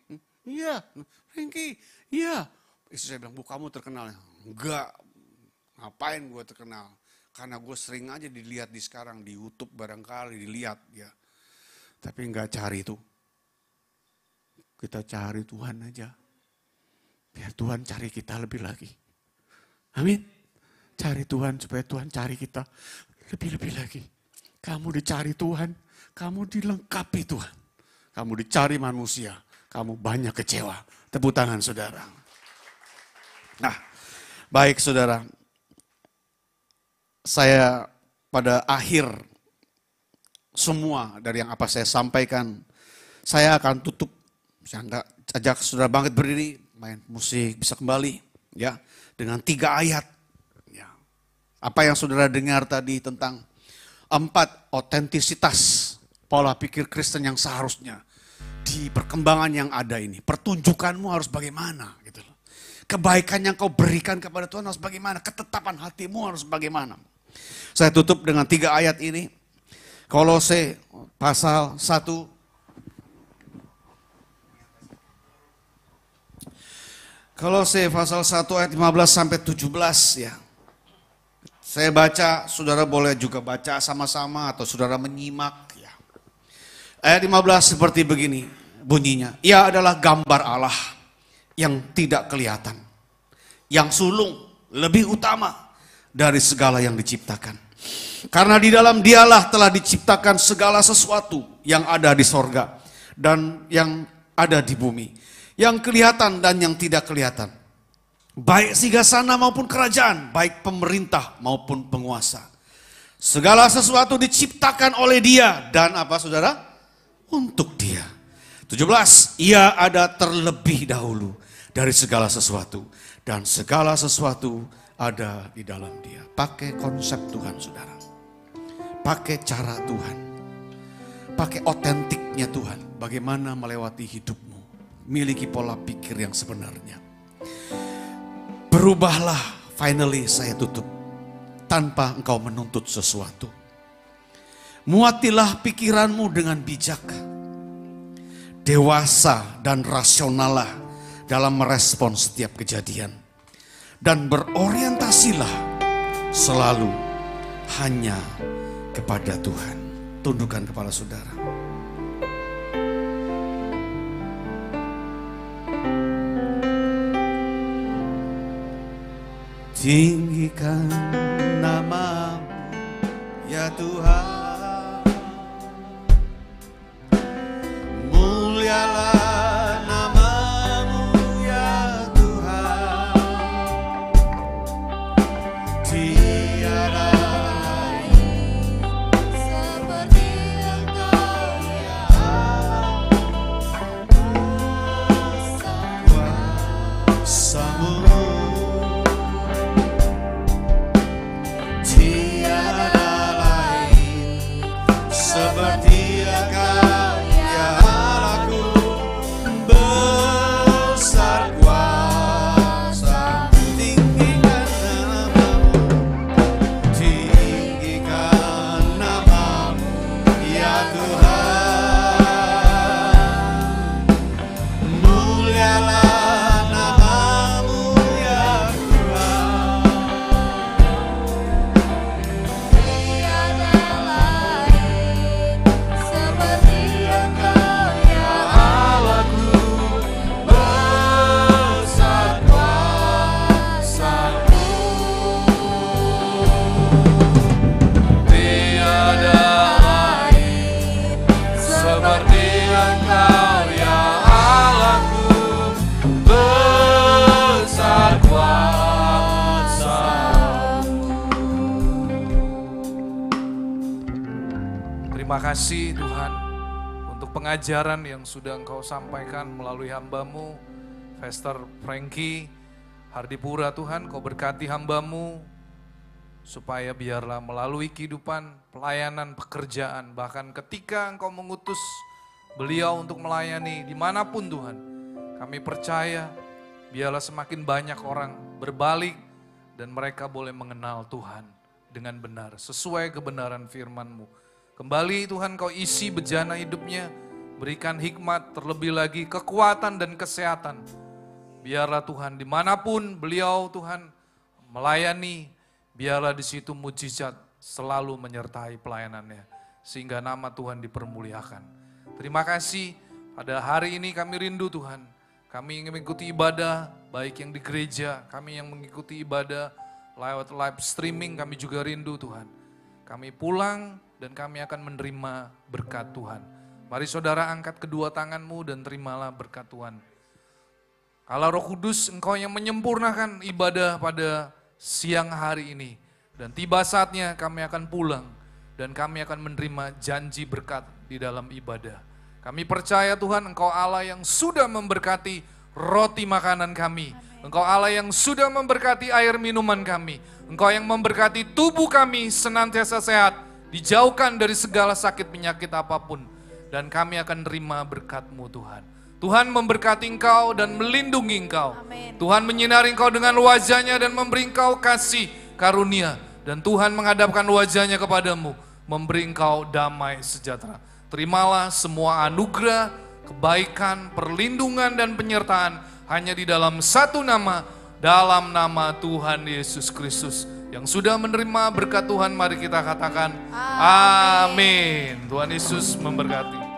iya, Frankie, iya. Istri saya bilang, Bu kamu terkenal ya? Enggak, ngapain gue terkenal? Karena gue sering aja dilihat di sekarang di YouTube barangkali dilihat ya. Tapi enggak cari itu. Kita cari Tuhan aja. Biar Tuhan cari kita lebih lagi. Amin. Cari Tuhan supaya Tuhan cari kita lebih-lebih lagi. Kamu dicari Tuhan, kamu dilengkapi Tuhan. Kamu dicari manusia, kamu banyak kecewa. Tepuk tangan saudara. Nah, baik saudara. Saya pada akhir semua dari yang apa saya sampaikan, saya akan tutup. Saya ajak saudara bangkit berdiri, main musik bisa kembali ya dengan 3 ayat. Ya. Apa yang saudara dengar tadi tentang 4 otentisitas pola pikir Kristen yang seharusnya di perkembangan yang ada ini. Pertunjukanmu harus bagaimana gitu loh. Kebaikan yang kau berikan kepada Tuhan harus bagaimana, ketetapan hatimu harus bagaimana. Saya tutup dengan 3 ayat ini. Kolose pasal 1. Kolose pasal 1 ayat 15 sampai 17 ya. Saya baca, saudara boleh juga baca sama-sama atau saudara menyimak ya. Ayat 15 seperti begini bunyinya. Ia adalah gambar Allah yang tidak kelihatan, yang sulung, lebih utama dari segala yang diciptakan. Karena di dalam Dialah telah diciptakan segala sesuatu yang ada di sorga dan yang ada di bumi, yang kelihatan dan yang tidak kelihatan, baik singgasana maupun kerajaan, baik pemerintah maupun penguasa. Segala sesuatu diciptakan oleh Dia dan apa saudara? Untuk Dia. 17, Ia ada terlebih dahulu dari segala sesuatu dan segala sesuatu ada di dalam Dia. Pakai konsep Tuhan saudara. Pakai cara Tuhan. Pakai otentiknya Tuhan. Bagaimana melewati hidupmu. Miliki pola pikir yang sebenarnya. Berubahlah, finally saya tutup. Tanpa engkau menuntut sesuatu. Muatilah pikiranmu dengan bijak. Dewasa dan rasionallah dalam merespon setiap kejadian. Dan berorientasilah selalu hanya kepada Tuhan. Tundukkan kepala saudara. Tinggikan nama-Mu ya Tuhan, mulialah nama-Mu ya Tuhan, tiada lain seperti Engkau ya Allah, kuasa-Mu. Seperti Engkau ya Allahku, besar kuasa. Tinggikan nama-Mu, tinggikan nama-Mu ya Tuhan, mulialah nama-Mu ya Tuhan. Tiada lain seperti Engkau ya Allahku, besar kuasa-Mu. Tiada lain seperti Engkau ya Allahku, besar kuasa-Mu. Terima kasih Tuhan untuk pengajaran yang sudah Engkau sampaikan melalui hamba-Mu, Pastor Frankie Hardipura. Tuhan, Kau berkati hamba-Mu supaya biarlah melalui kehidupan, pelayanan, pekerjaan, bahkan ketika Engkau mengutus beliau untuk melayani dimanapun Tuhan, kami percaya biarlah semakin banyak orang berbalik dan mereka boleh mengenal Tuhan dengan benar, sesuai kebenaran firman-Mu. Kembali Tuhan Kau isi bejana hidupnya, berikan hikmat, terlebih lagi kekuatan dan kesehatan. Biarlah Tuhan dimanapun beliau Tuhan melayani, biarlah di situ mujizat selalu menyertai pelayanannya, sehingga nama Tuhan dipermuliakan. Terima kasih, pada hari ini kami rindu Tuhan, kami ingin mengikuti ibadah, baik yang di gereja, kami yang mengikuti ibadah lewat live streaming, kami juga rindu Tuhan. Kami pulang dan kami akan menerima berkat Tuhan. Mari saudara angkat kedua tanganmu dan terimalah berkat Tuhan. Allah Roh Kudus, Engkau yang menyempurnakan ibadah pada siang hari ini. Dan tiba saatnya kami akan pulang dan kami akan menerima janji berkat di dalam ibadah. Kami percaya Tuhan, Engkau Allah yang sudah memberkati roti makanan kami. Engkau Allah yang sudah memberkati air minuman kami. Engkau yang memberkati tubuh kami senantiasa sehat, dijauhkan dari segala sakit penyakit apapun. Dan kami akan terima berkat-Mu Tuhan. Tuhan memberkati Engkau dan melindungi Engkau. Amin. Tuhan menyinari Engkau dengan wajah-Nya dan memberi Engkau kasih karunia. Dan Tuhan menghadapkan wajah-Nya kepadamu, memberi Engkau damai sejahtera. Terimalah semua anugerah, kebaikan, perlindungan dan penyertaan hanya di dalam satu nama, dalam nama Tuhan Yesus Kristus. Yang sudah menerima berkat Tuhan, mari kita katakan amin. Tuhan Yesus memberkati.